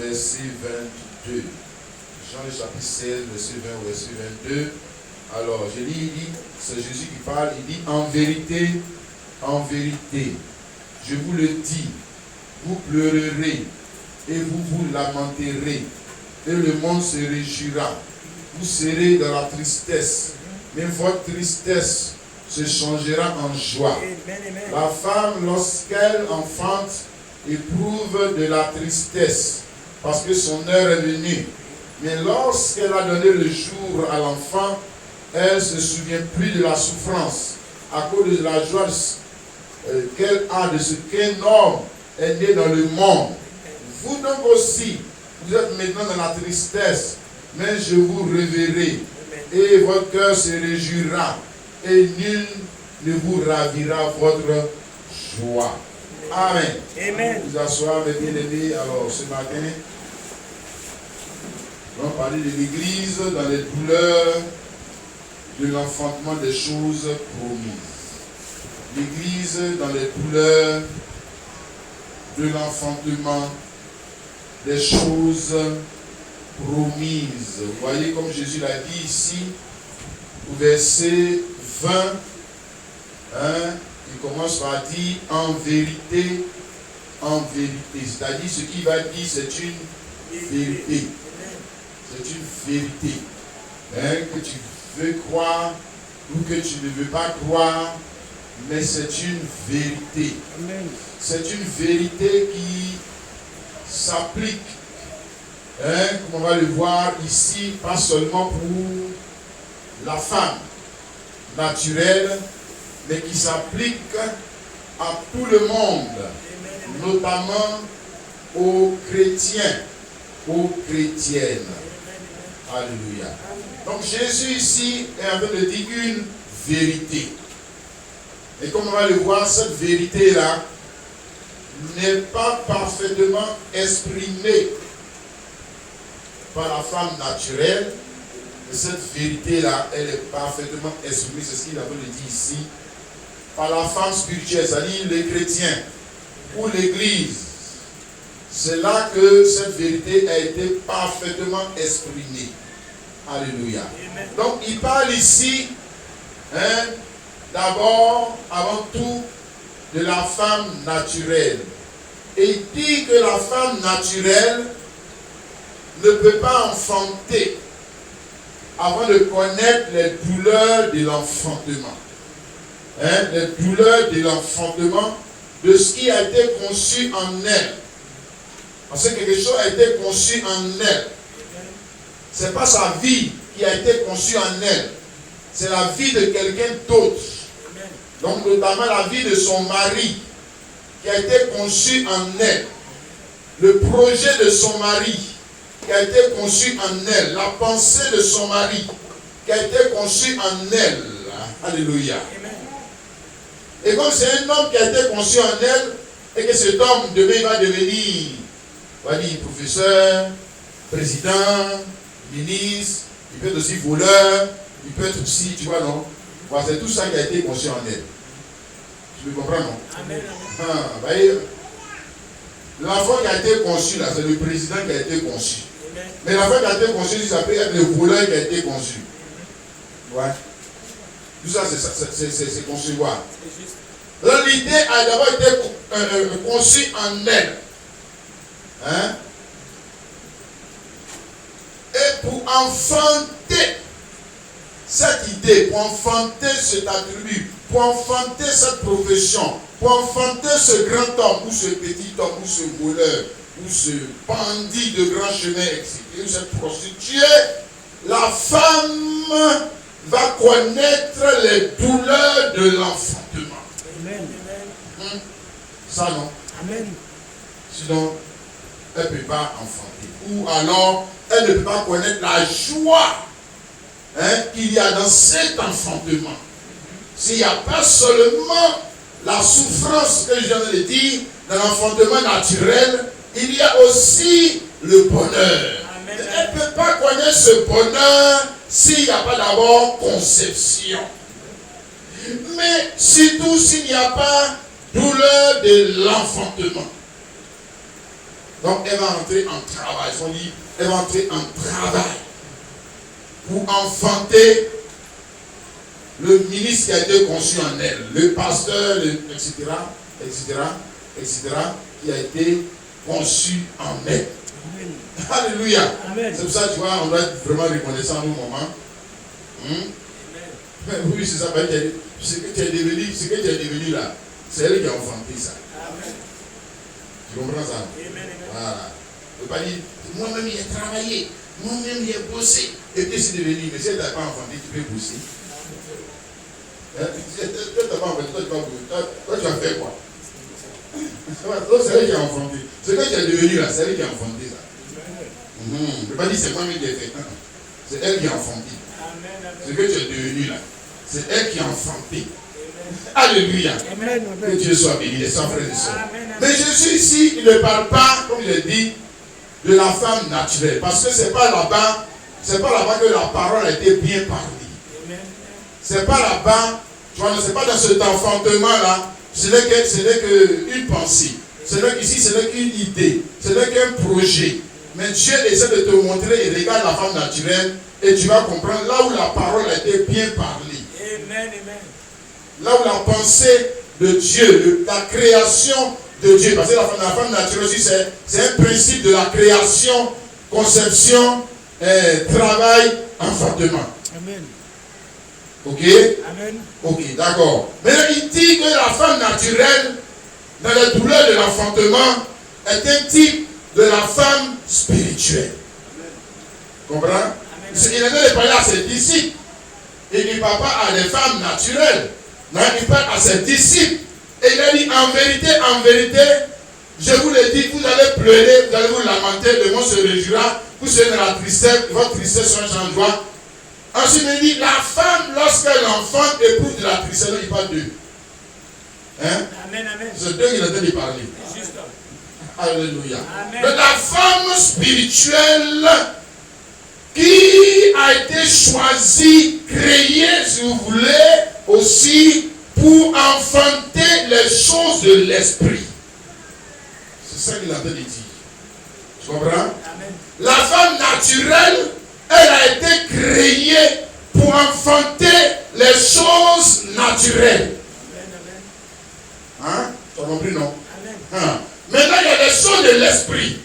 verset 22. Jean le chapitre 16, verset 20 au verset 22. Alors, je lis, il dit, c'est Jésus qui parle, il dit, en vérité, je vous le dis, vous pleurerez et vous vous lamenterez, et le monde se réjouira. Vous serez dans la tristesse, mais votre tristesse se changera en joie. La femme, lorsqu'elle enfante, éprouve de la tristesse, parce que son heure est venue. Mais lorsqu'elle a donné le jour à l'enfant, elle ne se souvient plus de la souffrance, à cause de la joie qu'elle a de ce qu'un homme est né dans le monde. Vous donc aussi, vous êtes maintenant dans la tristesse, mais je vous reverrai, et votre cœur se réjouira, et nul ne vous ravira votre joie. Amen. Amen. Vous asseoir, mes bien-aimés. Alors, ce matin, on va parler de l'Église dans les douleurs de l'enfantement des choses promises. L'Église dans les douleurs de l'enfantement des choses promises. Vous voyez comme Jésus l'a dit ici, au verset 20, il commence par dire en vérité, c'est-à-dire ce qu'il va dire, c'est une vérité. C'est une vérité. Que tu veux croire ou que tu ne veux pas croire, mais c'est une vérité. C'est une vérité qui s'applique, comme on va le voir ici, pas seulement pour la femme naturelle, mais qui s'applique à tout le monde, notamment aux chrétiens, aux chrétiennes. Alléluia. Donc Jésus ici est en train de dire une vérité. Et comme on va le voir, cette vérité-là n'est pas parfaitement exprimée par la femme naturelle. Et cette vérité-là, elle est parfaitement exprimée, c'est ce qu'il a voulu dire ici, par la femme spirituelle, c'est-à-dire les chrétiens ou l'Église. C'est là que cette vérité a été parfaitement exprimée. Alléluia. Amen. Donc il parle ici, d'abord, avant tout, de la femme naturelle. Et il dit que la femme naturelle ne peut pas enfanter avant de connaître les douleurs de l'enfantement. Les douleurs de l'enfantement, de ce qui a été conçu en elle. Parce que quelque chose a été conçu en elle. Ce n'est pas sa vie qui a été conçue en elle. C'est la vie de quelqu'un d'autre. Donc notamment la vie de son mari qui a été conçu en elle. Le projet de son mari qui a été conçu en elle. La pensée de son mari qui a été conçue en elle. Alléluia. Et comme c'est un homme qui a été conçu en elle, et que cet homme demain il va devenir, on va dire, professeur, président, ministre, il peut être aussi voleur, il peut être aussi, tu vois, non? Voilà, c'est tout ça qui a été conçu en elle. Tu me comprends, non? Amen. L'enfant qui a été conçu, là, c'est le président qui a été conçu. Amen. Mais l'enfant qui a été conçu, ça peut être le voleur qui a été conçu. Ouais. Tout ça, c'est concevoir. Alors, l'idée a d'abord été conçue en elle. Et pour enfanter cette idée, pour enfanter cet attribut, pour enfanter cette profession, pour enfanter ce grand homme, ou ce petit homme, ou ce voleur, ou ce bandit de grand chemin, etc., ou cette prostituée, la femme va connaître les douleurs de l'enfantement. Amen. Ça non. Amen. Sinon, elle ne peut pas enfanter. Ou alors, elle ne peut pas connaître la joie qu'il y a dans cet enfantement. S'il n'y a pas seulement la souffrance que je viens de dire, dans l'enfantement naturel, il y a aussi le bonheur. Amen. Elle ne peut pas connaître ce bonheur s'il n'y a pas d'abord conception. Mais surtout s'il n'y a pas douleur de l'enfantement. Donc elle va entrer en travail. On dit, elle va entrer en travail pour enfanter le ministre qui a été conçu en elle, le pasteur, etc., qui a été conçu en elle. Amen. Alléluia. Amen. C'est pour ça, tu vois, on doit être vraiment reconnaissant à nos moments. Oui, c'est ça. Ce que tu es devenu là, c'est elle qui a enfanté ça. Amen. Tu comprends ça? Amen. Voilà. Ne pas dire, moi-même j'ai travaillé, moi-même j'ai bossé, et puis c'est devenu, mais si elle t'a pas enfanté, tu peux bosser. Toi, tu as fait quoi? C'est elle qui a enfanté. Ce que tu es devenu là, c'est elle qui a enfanté ça. Ne peux pas dire c'est moi-même qui ai fait. C'est elle qui a enfanté. Ce que tu es devenu là, c'est elle qui a enfanté. Alléluia. Amen. Que Dieu soit béni, les frères et sœurs. Mais Jésus ici, il ne parle pas, comme il a dit, de la femme naturelle. Parce que c'est pas là-bas que la parole a été bien parlée. C'est pas là-bas, tu vois, c'est pas dans cet enfantement-là, ce n'est qu'une pensée. Ici, ce n'est qu'une idée, ce n'est qu'un projet. Mais Dieu essaie de te montrer, il regarde la femme naturelle, et tu vas comprendre là où la parole a été bien parlée. Amen, amen. Là où la pensée de Dieu, la création de Dieu, parce que la femme naturelle aussi, c'est un principe de la création, conception, travail, enfantement. Amen. Ok? Amen. Ok, d'accord. Mais il dit que la femme naturelle, dans les douleurs de l'enfantement, est un type de la femme spirituelle. Comprends? Amen. Il a de parler à ses disciples. Il ne parle pas à des femmes naturelles. Non, il parle à ses disciples. Et il a dit, en vérité, je vous le dis, vous allez pleurer, vous allez vous lamenter, le monde se réjouira, vous serez dans la tristesse, votre tristesse sera en joie. Ensuite, il dit, la femme, lorsqu'elle enfante, éprouve de la tristesse. Il parle d'eux. Hein? Amen, amen. C'est d'eux qu'il a de parler. Alléluia. Amen. De la femme spirituelle qui a été choisie, créée, si vous voulez, aussi pour enfanter les choses de l'esprit. C'est ça qu'il a de dire. Tu comprends? Amen. La femme naturelle, elle a été créée pour enfanter les choses naturelles. Hein? Tu as compris, non? Hein? Maintenant, il y a les choses de l'esprit.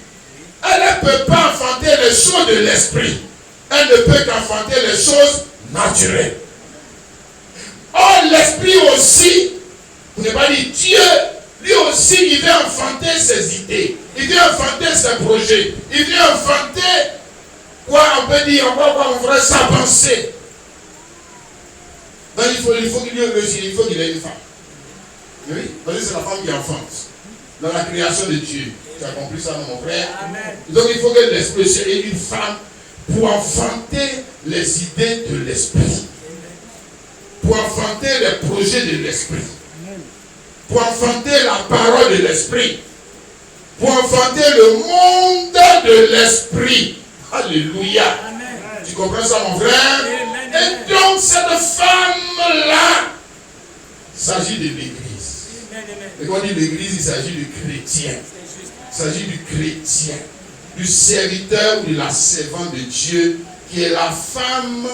Elle ne peut pas enfanter les choses de l'esprit. Elle ne peut qu'enfanter les choses naturelles. Or, l'esprit aussi, vous ne pas dire Dieu, lui aussi, il veut enfanter ses idées. Il veut enfanter ses projets. Il veut enfanter, quoi on peut dire, on ferait sa pensée. Donc, il faut qu'il ait réussi, il faut qu'il ait une femme. Oui, parce que c'est la femme qui enfante. Dans la création de Dieu. Tu as compris ça, mon frère? Amen. Donc, il faut que l'esprit ait une femme pour enfanter les idées de l'esprit. Pour enfanter les projets de l'esprit. Pour enfanter la parole de l'esprit. Pour enfanter le monde de l'esprit. Alléluia. Amen. Tu comprends ça, mon frère? Amen. Et donc, cette femme-là, il s'agit de l'église. Et quand on dit l'église, il s'agit du chrétien. Il s'agit du chrétien, du serviteur ou de la servante de Dieu, qui est la femme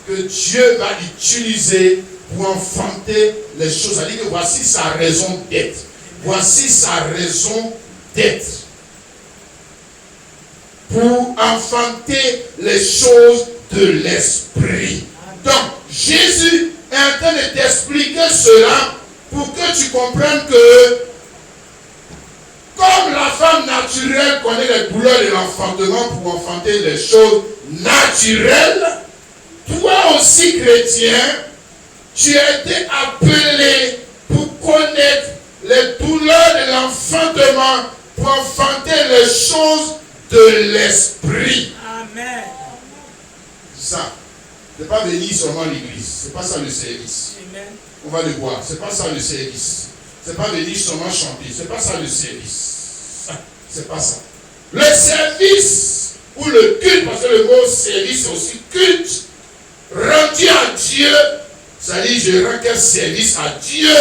que Dieu va utiliser pour enfanter les choses. C'est-à-dire que voici sa raison d'être. Voici sa raison d'être. Pour enfanter les choses de l'esprit. Donc, Jésus est en train de t'expliquer cela pour que tu comprennes que comme la femme naturelle connaît les douleurs de l'enfantement pour enfanter les choses naturelles, toi aussi chrétien, tu as été appelé pour connaître les douleurs de l'enfantement pour enfanter les choses de l'esprit. Amen. C'est ça. Ce n'est pas venir seulement à l'église. Ce n'est pas ça le service. Amen. On va le voir. Ce n'est pas ça le service. Ce n'est pas venir seulement chanter. Ce n'est pas ça le service. C'est pas ça. Le service ou le culte, parce que le mot service c'est aussi culte, rendu à Dieu, c'est-à-dire je rends quel service à Dieu,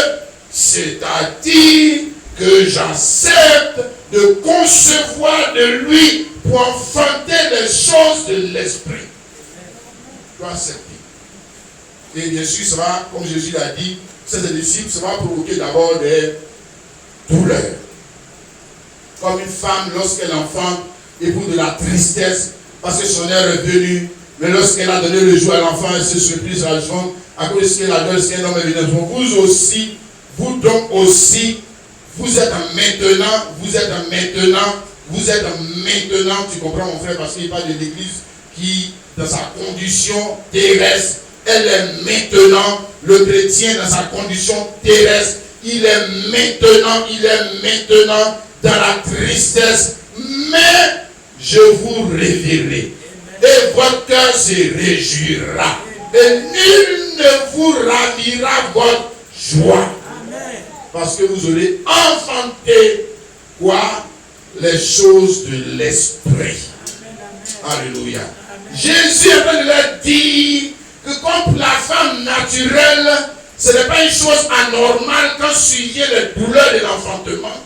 c'est-à-dire que j'accepte de concevoir de lui pour enfanter les choses de l'esprit. Tu dois accepter. Et bien sûr, ça va, comme Jésus l'a dit, ses disciples, ça va provoquer d'abord des douleurs. Comme une femme, lorsqu'elle enfante, éprouve de la tristesse parce que son heure est venue. Mais lorsqu'elle a donné le jour à l'enfant, elle se surprise à la joie à cause de ce qu'elle a donné, ce qu'un homme est venu. Vous aussi, vous donc aussi, vous êtes maintenant, tu comprends mon frère, parce qu'il parle de l'église qui, dans sa condition terrestre, elle est maintenant, le chrétien dans sa condition terrestre, il est maintenant dans la tristesse, mais je vous révélerai. Et votre cœur se réjouira. Et nul ne vous ravira votre joie. Parce que vous aurez enfanté quoi? Les choses de l'esprit. Alléluia. Jésus est en train de leur dire que comme la femme naturelle, ce n'est pas une chose anormale quand survient les douleurs de l'enfantement.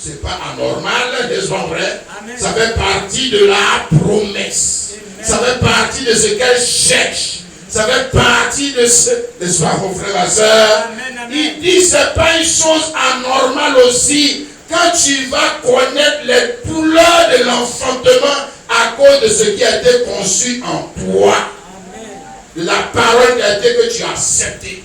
Ce n'est pas anormal, n'est-ce pas vrai? Ça fait partie de la promesse. Ça fait partie de ce qu'elle cherche. Ça fait partie de ce... N'est-ce pas mon frère, ma soeur? Il dit ce n'est pas une chose anormale aussi quand tu vas connaître les douleurs de l'enfantement à cause de ce qui a été conçu en toi. La parole que tu as acceptée.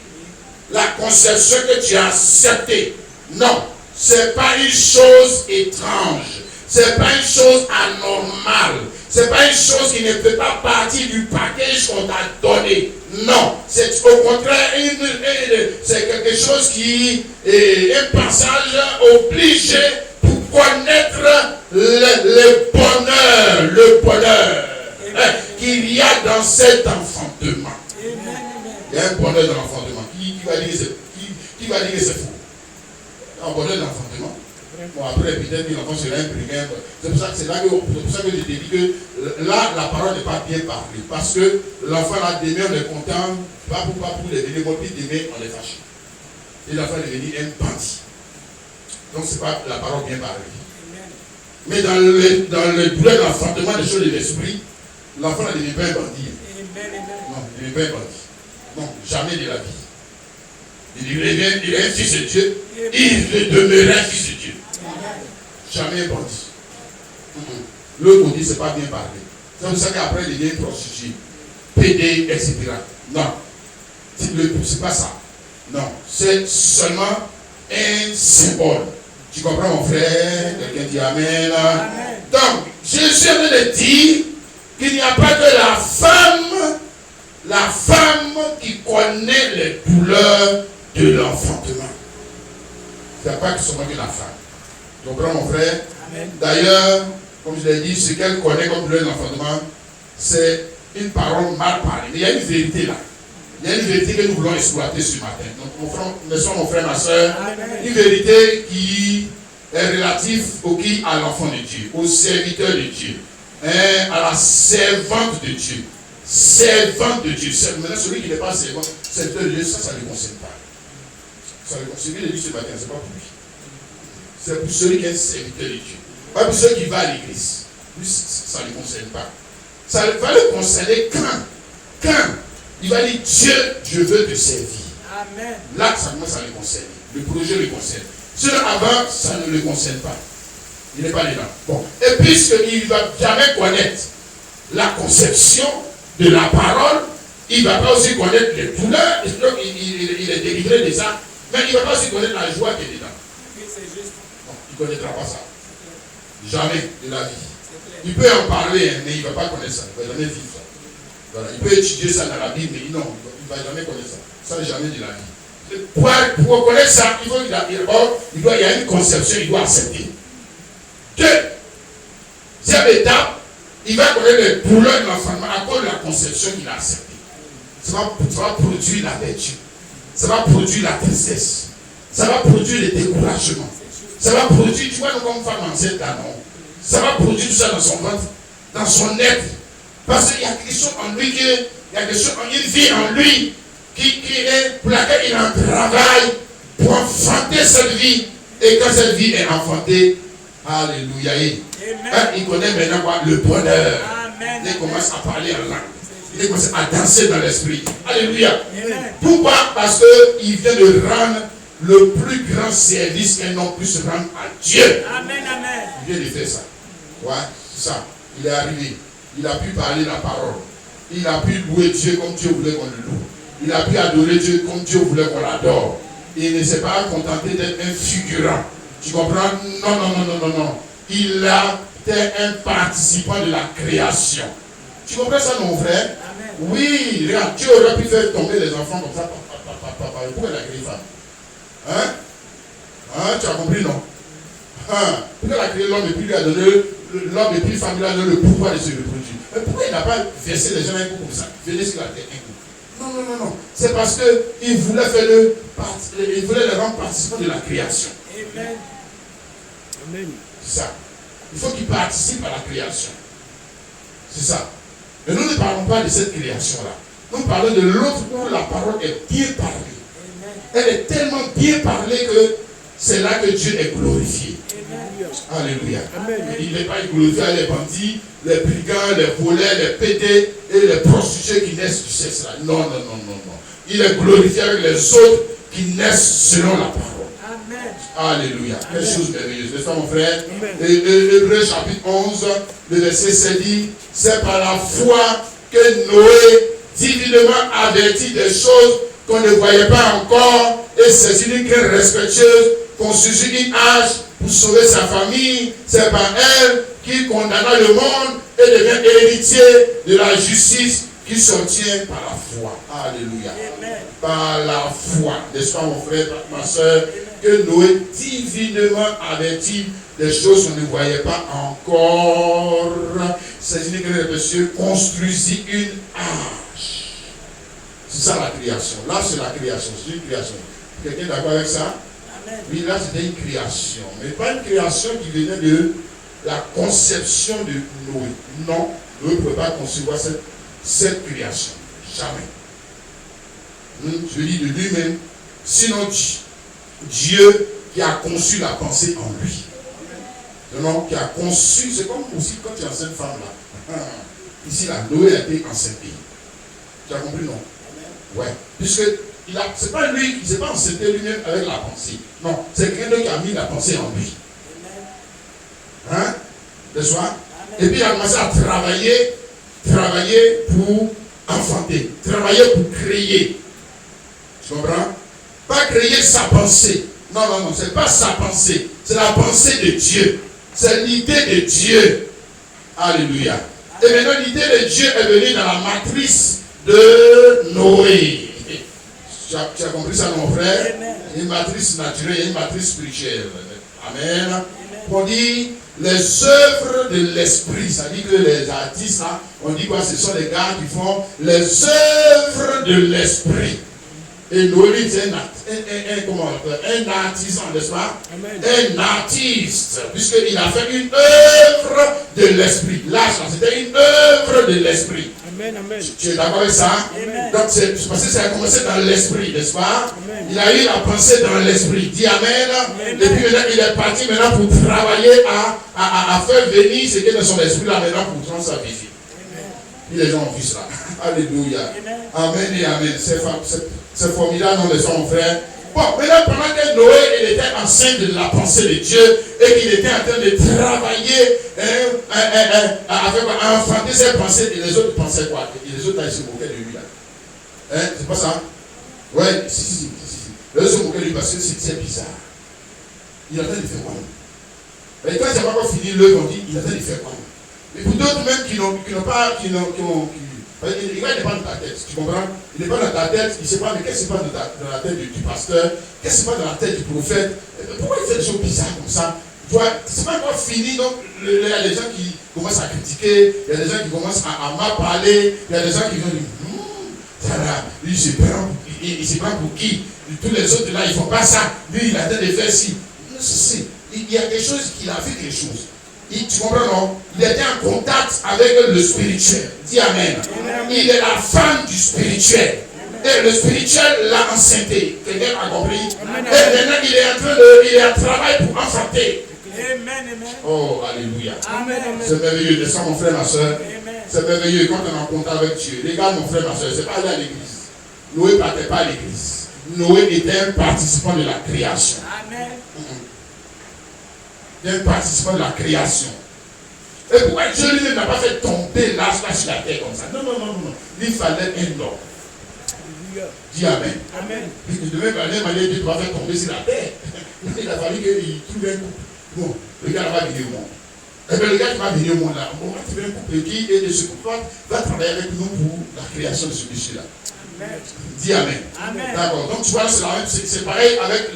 La conception que tu as acceptée. Non, ce n'est pas une chose étrange. Ce n'est pas une chose anormale. Ce n'est pas une chose qui ne fait pas partie du package qu'on t'a donné. Non, c'est au contraire c'est quelque chose qui est un passage obligé pour connaître le bonheur qu'il y a dans cet enfantement. Il y a un bonheur dans l'enfantement. Qui va dire que c'est faux? Un bonheur dans l'enfantement. Bon, après, peut-être que l'enfant sera imprimé. C'est pour ça que je te dis que là, la parole n'est pas bien parlée. Parce que l'enfant, là, demain, on est content, pas pour les venir, mais demain, on est fâché. Et l'enfant est devenu un bandit. Donc, ce n'est pas la parole bien parlée. Mais dans le douleur de l'enfantement des choses de l'esprit, l'enfant ne devient pas un bandit. Non, il ne devient pas un bandit. Non, jamais de la vie. Il est un fils de Dieu. Il demeurait un fils de Dieu. Jamais un bandit. L'autre côté, ce n'est pas bien parlé. C'est pour ça qu'après, il devient prostitué, pédé, etc. Non. C'est pas ça. Non. C'est seulement un symbole. Tu comprends, mon frère? Quelqu'un dit Amen. Donc, Jésus vient de dire qu'il n'y a pas que la femme qui connaît les douleurs de l'enfantement. Il n'y a pas que seulement que la femme. Tu comprends, mon frère? D'ailleurs, comme je l'ai dit, ce qu'elle connaît comme douleur de l'enfantement, c'est une parole mal parlée. Mais il y a une vérité là. Il y a une vérité que nous voulons exploiter ce matin. Donc, mon frère, ma soeur, une vérité qui est relative à l'enfant de Dieu, au serviteur de Dieu, à la servante de Dieu. Servante de Dieu. Maintenant, celui qui n'est pas serviteur de Dieu, ça ne le concerne pas. Celui qui le dit ce matin, ce n'est pas pour lui. C'est pour celui qui est serviteur de Dieu. Pas pour celui qui va à l'église. Lui, ça ne le concerne pas. Ça va le concerner quand il va dire Dieu, je veux te servir. Amen. Là, ça commence à le concerner. Le projet le concerne. Celui avant, ça ne le concerne pas. Il n'est pas dedans. Bon. Et puisqu'il ne va jamais connaître la conception de la parole, il ne va pas aussi connaître les douleurs. Il est délivré de ça. Mais il ne va pas aussi connaître la joie qui est dedans. Non, il ne connaîtra pas ça. Jamais de la vie. Il peut en parler, mais il ne va pas connaître ça. Il ne va jamais vivre ça. Voilà. Il peut étudier ça dans la Bible, mais non, il ne va jamais connaître ça. Ça, jamais de la vie. Pour connaître ça, il y a une conception, il doit accepter. Deuxième étape, il va connaître les douleurs de l'enfantement à cause de la conception qu'il a acceptée. Ça va produire la vertu. Ça va produire la tristesse. Ça va produire le découragement. Ça va produire, tu vois, nous comme femme enceinte là, non. Ça va produire tout ça dans son ventre, dans son être. Parce qu'il y a quelque chose en lui, il y a une vie en lui pour laquelle il en travaille pour enfanter cette vie. Et quand cette vie est enfantée, Alléluia. Il connaît maintenant quoi? Le bonheur. Amen. Il commence à parler en langue. Il commence à danser dans l'esprit. Alléluia. Pourquoi? Parce qu'il vient de rendre le plus grand service qu'un homme puisse rendre à Dieu. Amen, amen. Il vient de faire ça. Ouais, c'est ça. Il est arrivé. Il a pu parler la parole. Il a pu louer Dieu comme Dieu voulait qu'on le loue. Il a pu adorer Dieu comme Dieu voulait qu'on l'adore. Il ne s'est pas contenté d'être un figurant. Tu comprends? Non, non, non, non, non, non. Il a été un participant de la création. Tu comprends ça, mon frère? Amen. Oui, regarde, Dieu aurait pu faire tomber les enfants comme ça. Pourquoi il a créé femme? Hein? Hein? Tu as compris, non? Hein? Pourquoi il a créé l'homme et puis lui a donné l'homme et puis femme, lui a donné le pouvoir de se reproduire? Mais pourquoi il n'a pas versé les gens un coup comme ça? Venez sur la terre un coup. Non, non, non, non. C'est parce qu'il voulait il voulait les rendre participants de la création. Amen. Amen. C'est ça. Il faut qu'ils participent à la création. C'est ça. Mais nous ne parlons pas de cette création-là. Nous parlons de l'autre où la parole est bien parlée. Amen. Elle est tellement bien parlée que c'est là que Dieu est glorifié. Amen. Alléluia. Amen. Il n'est pas glorifié à les bandits, les brigands, les volets, les pédés et les prostituées qui naissent du sexe là. Non, non, non, non, non. Il est glorifié avec les autres qui naissent selon la parole. Amen. Alléluia. Quelle chose merveilleuse. N'est-ce pas, mon frère? Amen. Hébreux chapitre 11, le verset 7 dit, c'est par la foi que Noé, divinement averti des choses qu'on ne voyait pas encore, et c'est une crainte respectueuse, construisit une arche pour sauver sa famille. C'est par elle qu'il condamna le monde et devient héritier de la justice qui s'obtient par la foi. Alléluia. Amen. Par la foi. N'est-ce pas, mon frère, ma soeur, que Noé, divinement averti des choses qu'on ne voyait pas encore, c'est une que les messieurs construisit une arche. C'est ça la création. Là, c'est la création. C'est une création. Quelqu'un est d'accord avec ça? Amen. Oui, là, c'était une création. Mais pas une création qui venait de la conception de Noé. Non, Noé ne pouvait pas concevoir cette création. Jamais. Je dis de lui-même. Sinon, Dieu qui a conçu la pensée en lui. Non, qui a conçu, c'est comme aussi quand tu es enceinte femme là. Ici, là, Noé a été enceinte. Tu as compris, non? Ouais. Puisque c'est pas lui qui s'est pas enceinté lui-même avec la pensée. Non, c'est quelqu'un qui a mis la pensée en lui. Hein? N'est-ce pas? Et puis il a commencé à travailler pour enfanter, travailler pour créer. Tu comprends? Pas créer sa pensée. Non, non, non, c'est pas sa pensée. C'est la pensée de Dieu. C'est l'idée de Dieu. Alléluia. Et maintenant, l'idée de Dieu est venue dans la matrice de Noé. Tu as compris ça, mon frère? Une matrice naturelle et une matrice spirituelle. Amen. On dit les œuvres de l'esprit. Ça dit que les artistes, là, on dit quoi? Ce sont les gars qui font les œuvres de l'esprit. Et Noé, c'est un artisan, n'est-ce pas? Amen. Un artiste, puisqu'il a fait une œuvre de l'esprit. Là, c'était une œuvre de l'esprit. Amen, amen. Tu es d'accord avec ça? Amen. Donc, c'est parce que ça a commencé dans l'esprit, n'est-ce pas? Amen. Il a eu la pensée dans l'esprit. Dis Amen. Amen. Et puis maintenant, il est parti maintenant pour travailler à faire venir ce qui est dans son esprit là maintenant pour prendre sa vie. Puis les gens ont vu cela. Alléluia. Amen et Amen. C'est formidable, non, les gens, mon frère. Bon, maintenant, pendant que Noé il était enceinte de la pensée de Dieu et qu'il était en train de travailler à enfanter ses pensées, et les autres pensaient quoi? Et les autres, ils se moquaient de lui là. Hein? C'est pas ça? Ouais, si. Les autres se moquaient de lui parce que c'est bizarre. Il est en train de faire quoi? Et quand il n'a pas encore fini l'œuvre, on dit il est en train de faire quoi? Mais pour d'autres même qui n'ont pas, il n'est pas dans ta tête, tu comprends? Il n'est pas dans ta tête, il ne sait pas, mais qu'est-ce qui se passe dans la tête du pasteur? Qu'est-ce qui se passe dans la tête du prophète? Pourquoi il fait des choses bizarres comme ça? Tu vois, c'est pas encore fini, donc il y a des gens qui commencent à critiquer, il y a des gens qui commencent à mal parler, il y a des gens qui vont dire, lui il se prend pour qui? Tous les autres là, ils ne font pas ça, lui il a train de faire ci. Il y a quelque chose qu'il a fait quelque chose. Tu comprends, non? Il était en contact avec le spirituel. Dis Amen. Il est la femme du spirituel. Et le spirituel l'a enceinté. Quelqu'un a compris? Et maintenant, il est en travail pour enfanter. Oh, alléluia. Amen. C'est merveilleux, n'est-ce pas mon frère, ma soeur? Amen. C'est merveilleux quand on est en contact avec Dieu. Regarde mon frère, ma soeur, c'est pas aller à l'église. Noé ne partait pas à l'église. Noé était un participant de la création. Amen. Il est un participant de la création. Et pourquoi Dieu lui-même n'a pas fait tomber l'âge sur la terre comme ça? Non, non, non, non. Il fallait un homme. Dis Amen. Amen. De même manière, Dieu doit faire tomber sur la terre. Il a fallu qu'il trouve un couple. Bon, le gars va venir au monde. Eh bien, le gars qui va venir au monde là, on va trouver un couple qui, et de ce couple va travailler avec nous pour la création de ce monsieur-là. Dis Amen. Amen. D'accord. Donc tu vois, c'est pareil avec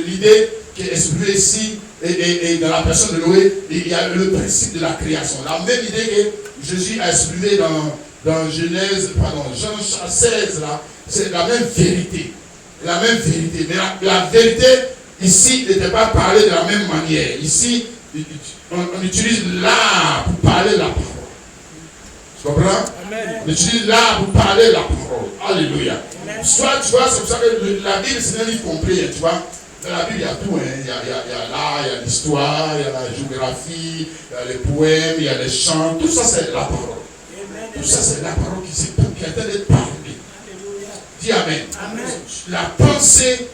l'idée qui est exprimée ici et dans la personne de Noé. Il y a le principe de la création. La même idée que Jésus a exprimée dans Genèse, pardon, Jean 16 là, c'est la même vérité. La même vérité. Mais la vérité ici n'était pas parlée de la même manière. Ici, on utilise l'art pour parler de la parole. Tu comprends? Amen. On utilise l'art pour parler de la parole. Alléluia. Soit, tu vois, c'est pour ça que la Bible, c'est un livre complet, tu vois. Dans la Bible, il y a tout. Hein. Il y a l'art, il y a l'histoire, il y a la géographie, il y a les poèmes, il y a les chants. Tout ça, c'est la parole. Tout ça, c'est la parole qui est en train d'être parlée. Dis Amen. Amen. La pensée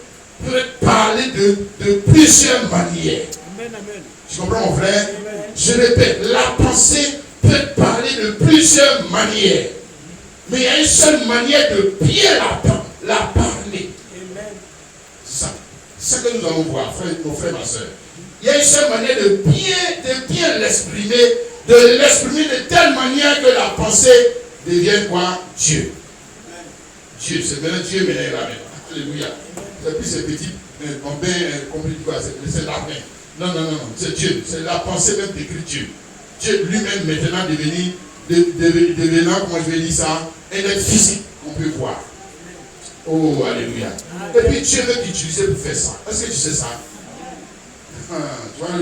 peut être parlée de plusieurs manières. Amen. Amen. Tu comprends, mon frère? Amen. Je répète, la pensée peut être parlée de plusieurs manières. Mais il y a une seule manière de bien la parler. Amen. C'est ça. C'est ça que nous allons voir, mon frère, ma soeur. Il y a une seule manière de bien l'exprimer, de telle manière que la pensée devienne quoi? Dieu. Dieu, c'est maintenant Dieu, maintenant il ramène. Alléluia. C'est plus ces petits, compliqué quoi, c'est la main. Non, non, non, non, c'est Dieu. C'est la pensée même d'écrire Dieu. Dieu lui-même maintenant devenant, comment je vais dire ça, un être physique qu'on peut voir. Oh, alléluia. Et puis Dieu veut t'utiliser pour faire ça. Est-ce que tu sais ça? Tu vois,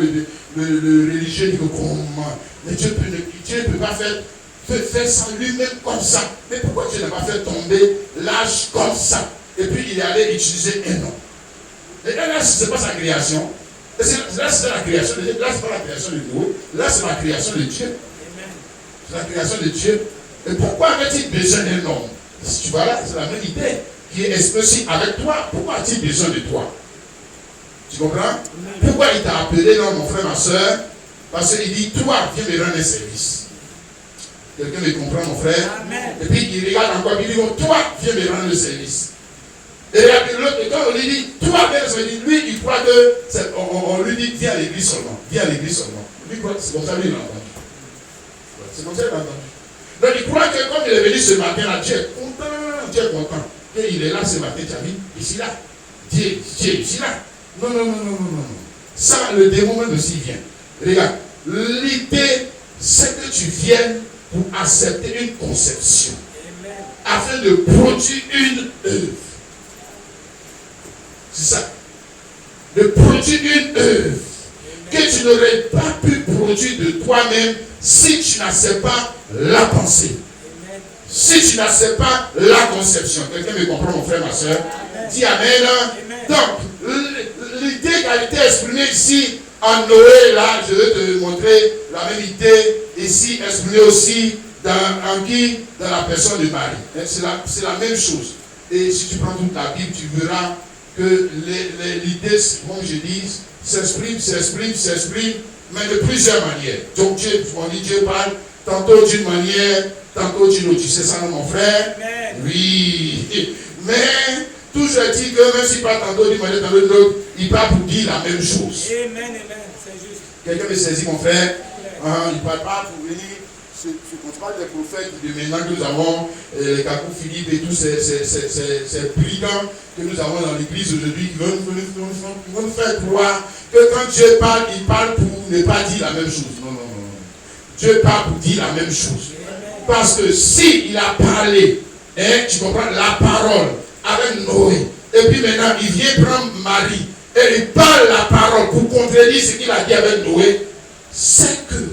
le religieux dit que comment? Mais Dieu ne peut pas faire ça lui-même comme ça. Mais pourquoi Dieu n'a pas fait tomber l'âge comme ça? Et puis il est allé utiliser un homme. Et là, ce n'est pas sa création. Là, c'est la création de Dieu. Là, ce n'est pas la création de Dieu. Là, c'est la création de Dieu. C'est la création de Dieu. Et pourquoi avait-il besoin d'un homme? Si tu vois là, c'est la même idée qui est exprimée avec toi. Pourquoi a-t-il besoin de toi? Tu comprends? Pourquoi il t'a appelé, non, mon frère, ma soeur? Parce qu'il dit, toi, viens me rendre un service. Quelqu'un me comprend, mon frère? Amen. Et puis il regarde encore, il dit, toi, viens me rendre le service. Et l'autre, quand on lui dit, toi, lui, il croit que, on lui dit, viens à l'église seulement. Viens à l'église seulement. Lui, c'est comme ça, lui, il l'a entendu. C'est comme ça, il l'a entendu. Donc, il croit que comme il est venu ce matin, là, Dieu est content. Dieu est content. Et il est là ce matin, tu as vu, ici, là. Dieu, ici, là. Non, non, non, non, non, non. Ça, le démon même aussi vient. Regarde, l'idée, c'est que tu viennes pour accepter une conception. Amen. Afin de produire une œuvre. C'est ça. De produire une œuvre que tu n'aurais pas pu produire de toi-même si tu n'acceptes pas la pensée. Amen. Si tu n'acceptes pas la conception. Quelqu'un me comprend, mon frère, ma soeur? Dis Amen. Amen. Donc, l'idée qui a été exprimée ici en Noé, là, je vais te montrer la même idée ici exprimée aussi dans la personne de Marie. C'est la même chose. Et si tu prends toute la Bible, tu verras que l'idée, comme je dis, s'exprime, mais de plusieurs manières. Donc Dieu parle tantôt d'une manière, tantôt d'une autre. Tu sais ça, mon frère? Amen. Oui. Mais toujours dit que même s'il parle tantôt d'une manière, tantôt d'une autre, il parle pour dire la même chose. Amen, amen, c'est juste. Quelqu'un me saisit, mon frère? Il ne parle pas pour venir. Quand tu parles des prophètes de maintenant que nous avons, les Kakou Philippe et tous ces brigands que nous avons dans l'église aujourd'hui, qui vont nous faire croire que quand Dieu parle, il parle pour ne pas dire la même chose. Non, non, non. Dieu parle pour dire la même chose. Parce que s'il a parlé, hein, tu comprends, la parole avec Noé, et puis maintenant il vient prendre Marie, et il parle la parole pour contredire ce qu'il a dit avec Noé, c'est que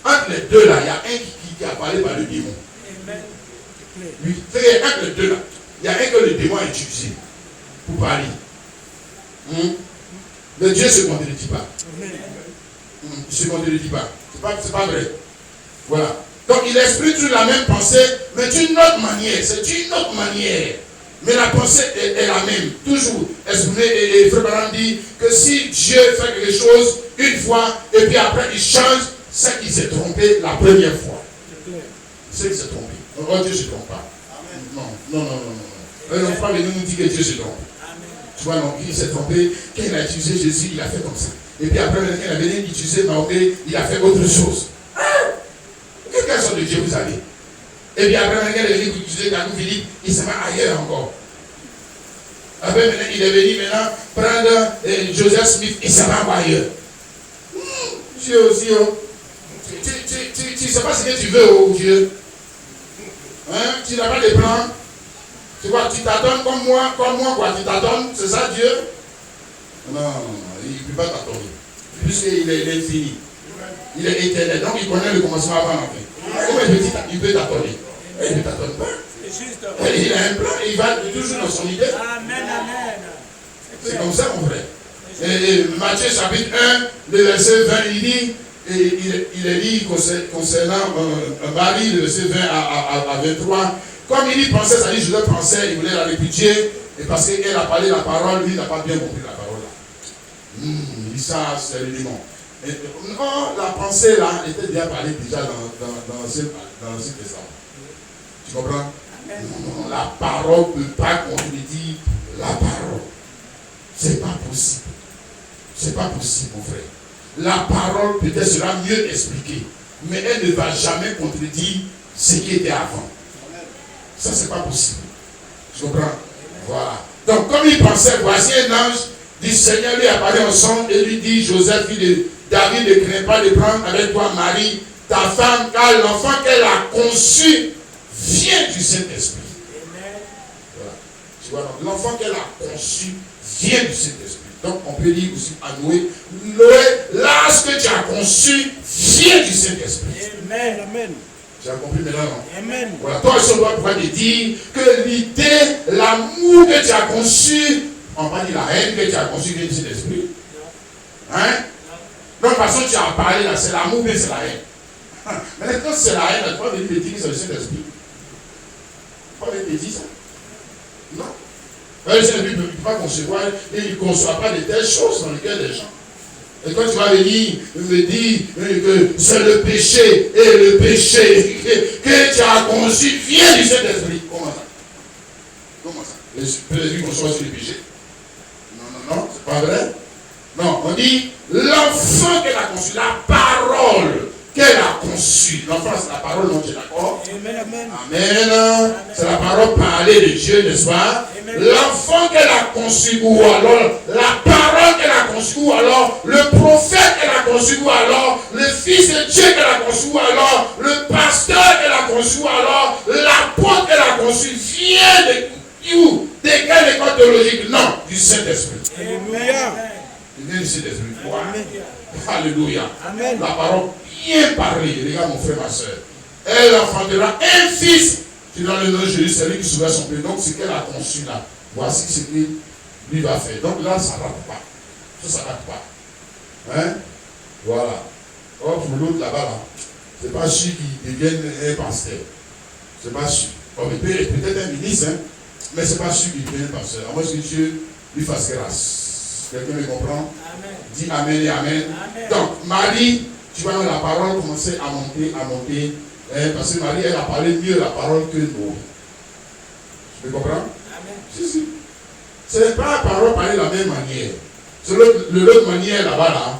entre les deux là, il y a un qui a parlé par le démon. Amen. Oui, c'est entre les deux là, il y a un que le démon a utilisé pour parler. Mais Dieu ne se contredit pas. Amen. Ce qu'on ne te le dit pas. C'est pas vrai. Voilà. Donc il exprime toujours la même pensée, mais d'une autre manière. C'est une autre manière. Mais la pensée est la même. Toujours exprimée. Et Frère Branham dit que si Dieu fait quelque chose une fois, et puis après il change, c'est qu'il s'est trompé la première fois. C'est qu'il s'est trompé. Oh, Dieu ne se trompe pas. Non. On ne peut pas venir nous dire que Dieu se trompe. Tu vois, non, il s'est trompé. Quand il a utilisé Jésus, il a fait comme ça. Et puis après, quand il a venu utiliser Mahomet, il a fait autre chose. Quelle sorte de Dieu vous avez? Et puis après, quand il est venu utiliser Kakou Philippe, il s'en va ailleurs encore. Après, maintenant, il est venu prendre Joseph Smith, il s'en va ailleurs. Dieu aussi, oh. Tu ne sais pas ce que tu veux, oh Dieu. Hein? Tu n'as pas de plan. Tu vois, tu t'attends comme moi, quoi. Tu t'attends, c'est ça Dieu? Non, il ne peut pas t'attendre. Puisqu'il est infini. Il est éternel. Donc il connaît le commencement avant la fin. Comment il peut t'attendre? Il ne t'attend pas. Il a un plan, il va toujours dans son idée. Amen. C'est comme ça, mon frère. Et Matthieu chapitre 1, le verset 20, il dit, il est dit concernant Marie, le verset 20 à 23. Comme il y pensait, ça dit, je le pensais, il voulait la répudier, et parce qu'elle a parlé la parole, lui, il n'a pas bien compris la parole là. Il dit ça, c'est l'élément. Non, la pensée là était déjà parlée déjà dans l'Ancien Testament. Tu comprends? Non, la parole ne peut pas contredire la parole. C'est pas possible. C'est pas possible, mon frère. La parole peut-être sera mieux expliquée, mais elle ne va jamais contredire ce qui était avant. Ça, c'est pas possible. Tu comprends? Voilà. Donc, comme il pensait, voici un ange du Seigneur lui apparaît en songe et lui dit, Joseph, fils de David, ne crains pas de prendre avec toi Marie, ta femme, car l'enfant qu'elle a conçu vient du Saint-Esprit. Voilà. Tu vois, donc, l'enfant qu'elle a conçu vient du Saint-Esprit. Donc, on peut dire aussi à Noé, l'âge que tu as conçu vient du Saint-Esprit. Amen. Tu as compris maintenant, non? Amen. Voilà, toi aussi on doit pouvoir te dire que l'idée, l'amour que tu as conçu, on va pas dire la haine que tu as conçue vient du Saint-Esprit. Hein? Donc, de toute façon, tu as parlé là, c'est l'amour, mais c'est la haine. Mais quand c'est la haine, tu vas venir me dire que c'est le Saint-Esprit. Tu vas venir me dire ça. Non. Le Saint-Esprit ne peut pas concevoir, et il ne conçoit pas de telles choses dans le cœur des gens. Et quand tu vas venir me dire que c'est le péché, et le péché que tu as conçu vient du Saint-Esprit. Comment ça? Comment ça? Peut-être qu'on soit sur le péché? Non, c'est pas vrai. Non, on dit l'enfant qu'elle a conçu, la parole qu'elle a conçue. L'enfant, c'est la parole, non, tu es d'accord? Amen. C'est la parole parlée de Dieu, n'est-ce pas? L'enfant qu'elle a conçu, ou alors la parole qu'elle a conçue, ou alors le prophète qu'elle a conçu, ou alors le fils de Dieu qu'elle a conçu, ou alors le pasteur qu'elle a conçu, ou alors l'apôtre qu'elle a conçu, vient de où? De quelle école théologique? Non, du Saint-Esprit. Alléluia. Il vient du Saint-Esprit. Alléluia. Amen. La parole bien parlée. Regarde mon frère, ma soeur. Elle enfantera un fils. Tu donnes le nom de Jésus, c'est lui qui sauvera son père. Donc ce qu'elle a conçu là, voici ce qu'il lui va faire. Donc là, ça ne rate pas. Ça ne rate pas. Hein? Voilà. Or, pour l'autre là-bas, là, c'est pas sûr qu'il devienne un pasteur. C'est pas sûr. Bon, il peut être peut-être un ministre, hein, mais c'est pas sûr qu'il devienne un pasteur. À moins que Dieu lui fasse grâce. Quelqu'un me comprend? Amen. Dis Amen et Amen. Amen. Donc, Marie, tu vois, la parole commençait à monter. Parce que Marie, elle a parlé mieux la parole que nous. Tu me comprends? Amen. Si. Ce n'est pas la parole parlée de la même manière. C'est l'autre manière là-bas, là.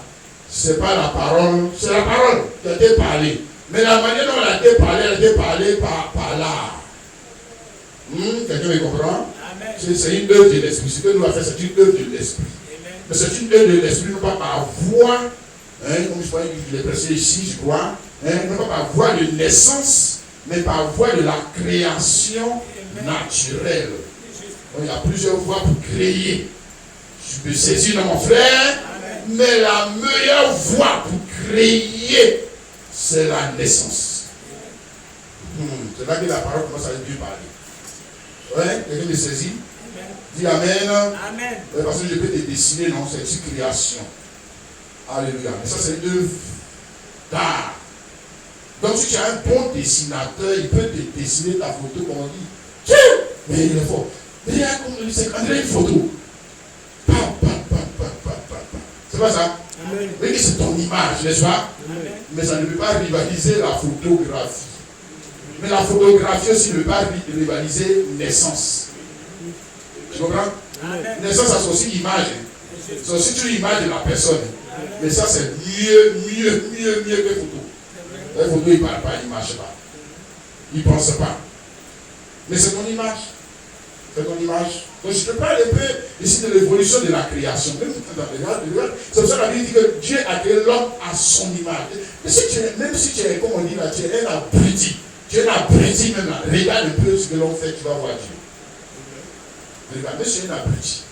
C'est pas la parole, c'est la parole qui a été parlée. Mais la manière dont elle a été parlée par là. Quelqu'un me comprend? C'est une œuvre de l'esprit. Ce que nous avons fait, c'est une œuvre de l'esprit. Mais c'est une œuvre de l'esprit, non pas par voie, comme je l'ai pressé ici, je crois, non pas par voie de naissance, mais par voie de la création naturelle. Donc, il y a plusieurs voies pour créer. Je peux saisir dans mon frère, mais la meilleure voie pour créer, c'est la naissance. C'est là que la parole commence à être bien parlée. Ouais, quelqu'un me saisit? Dis Amen. Amen. Parce que je peux te dessiner, non, c'est une création. Alléluia. Mais ça, c'est une œuvre d'art. Donc, si tu as un bon dessinateur, il peut te dessiner ta photo, comme on dit. Tiens, mais il est fort. Regarde comme c'est André une photo. C'est pas ça? Amen. Mais c'est ton image, n'est-ce pas? Amen. Mais ça ne peut pas rivaliser la photographie. Mais la photographie aussi ne peut pas rivaliser naissance. Tu comprends? Amen. Naissance, ça c'est aussi l'image. C'est aussi une image de la personne. Mais ça, c'est mieux que photo. La photo, il ne parle pas, il ne marche pas. Il ne pense pas. Mais c'est ton image. C'est ton image. Donc je te parle un peu ici de l'évolution de la création. C'est pour ça que la Bible dit que Dieu a créé l'homme à son image. Même si tu es, comme on dit là, tu es un abruti. Tu es un abruti même là. Regarde un peu ce que l'on fait, tu vas voir Dieu. Regarde, mais tu es un abruti.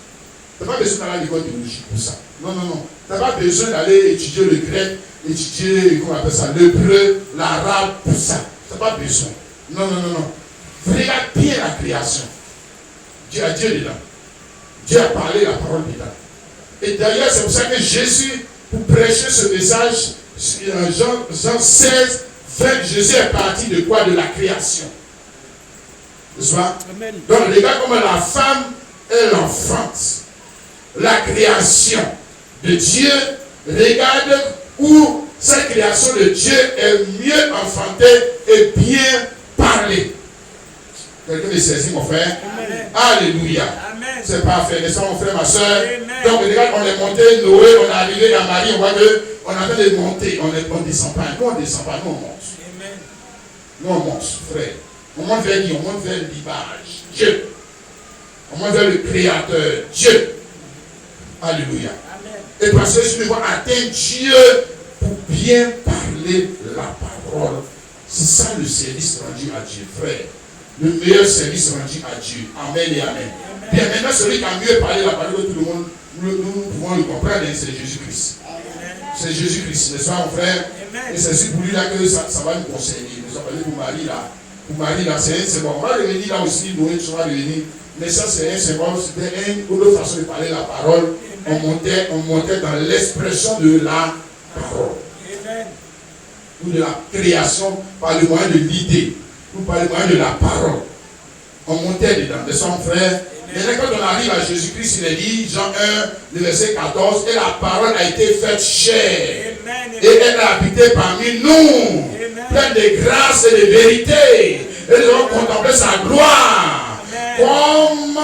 Tu n'as pas besoin d'aller à l'école de théologie pour ça. Non. Tu n'as pas besoin d'aller étudier le grec, étudier, comment on appelle ça, l'hébreu, l'arabe, pour ça. Tu n'as pas besoin. Non. Regarde bien la création. Dieu a Dieu dedans. Dieu a parlé la parole dedans. Et d'ailleurs, c'est pour ça que Jésus, pour prêcher ce message, Jean 16, 20, Jésus est parti de quoi? De la création. N'est-ce pas? Amen. Donc, regarde comment la femme est l'enfante. La création de Dieu, regarde où cette création de Dieu est mieux enfantée et bien parlée. Quelqu'un me saisit, mon frère? Amen. Alléluia. Amen. C'est parfait, n'est-ce pas, mon frère, ma soeur? Amen. Donc, regarde, on est monté, Noé, on est arrivé à Marie, on voit qu'on est en train de monter, on ne descend pas. Nous, on ne descend pas, nous, on monte. Amen. Nous, on monte, frère. On monte vers qui? On monte vers l'image, Dieu. On monte vers le Créateur, Dieu. Alléluia. Amen. Et parce que je me vois atteindre Dieu pour bien parler la parole. C'est ça le service rendu à Dieu, frère. Le meilleur service rendu à Dieu. Amen et amen. Bien, maintenant, celui qui a mieux parlé la parole de tout le monde, nous pouvons le comprendre, c'est Jésus-Christ. C'est Jésus-Christ, n'est-ce pas, mon frère? Amen. Et c'est aussi pour lui là que ça va nous conseiller. Nous avons parlé pour Marie là. Pour Marie là, c'est bon. On va revenir là aussi, Noé, tu vas revenir. Mais ça, c'est un symbole, c'était une autre façon de parler la parole. On montait dans l'expression de la parole. Amen. Ou de la création par le moyen de l'idée. Ou par le moyen de la parole. On montait dedans. De son frère. Maintenant, quand on arrive à Jésus-Christ, il est dit, Jean 1, le verset 14, et la parole a été faite chair. Amen. Et elle a habité parmi nous, pleine de grâce et de vérité. Et nous avons contemplé sa gloire. Comme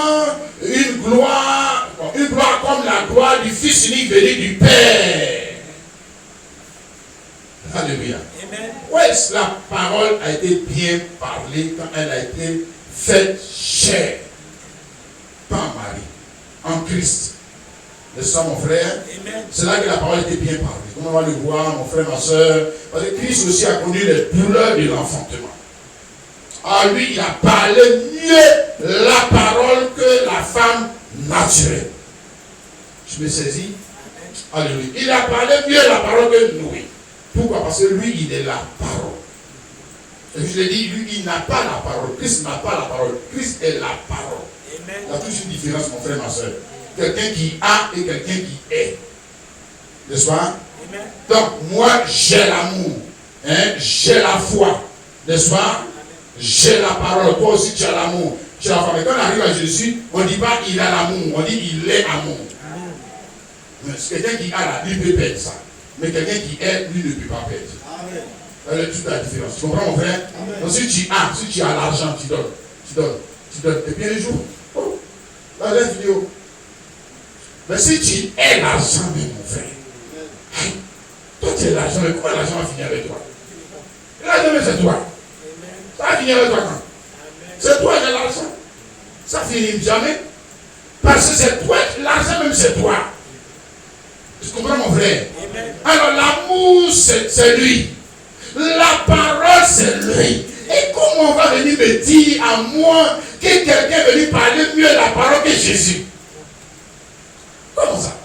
une gloire comme la gloire du Fils unique venu du Père. Alléluia. Amen. Oui, la parole a été bien parlée quand elle a été faite chair. Pas en Marie, en Christ. N'est-ce pas, mon frère? Amen. C'est là que la parole a été bien parlée. Comme on va le voir, mon frère, ma soeur. Parce que Christ aussi a connu les douleurs de l'enfantement. Alors lui, il a parlé mieux la parole que la femme naturelle. Je me saisis. Alléluia. Il a parlé mieux la parole que Noé. Pourquoi? Parce que lui, il est la parole. Et je l'ai dit, lui, il n'a pas la parole. Christ n'a pas la parole. Christ est la parole. Amen. Il y a toujours une différence, mon frère, ma soeur. Quelqu'un qui a et quelqu'un qui est. N'est-ce pas? Amen. Donc, moi, j'ai l'amour. Hein? J'ai la foi. N'est-ce pas? J'ai la parole. Toi aussi, tu as l'amour. Tu as la foi. Mais quand on arrive à Jésus, on ne dit pas il a l'amour. On dit il est amour. Mais quelqu'un qui a la Bible peut perdre ça. Mais quelqu'un qui est, lui, ne peut pas perdre. Amen. Elle est toute la différence. Tu comprends, mon frère? Donc, si tu as l'argent, tu donnes. Et puis un jour, oh, là, la vidéo. Mais si tu es l'argent, mon frère, toi, tu es l'argent, mais comment l'argent va finir avec toi? L'argent, mais c'est toi. Ça va finir avec toi quand? C'est toi qui as l'argent. Ça finit jamais. Parce que c'est toi, l'argent même c'est toi. Tu comprends, mon frère? Amen. Alors l'amour, c'est lui. La parole, c'est lui. Et comment on va venir me dire à moi que quelqu'un est venu parler mieux la parole que Jésus? Comment ça?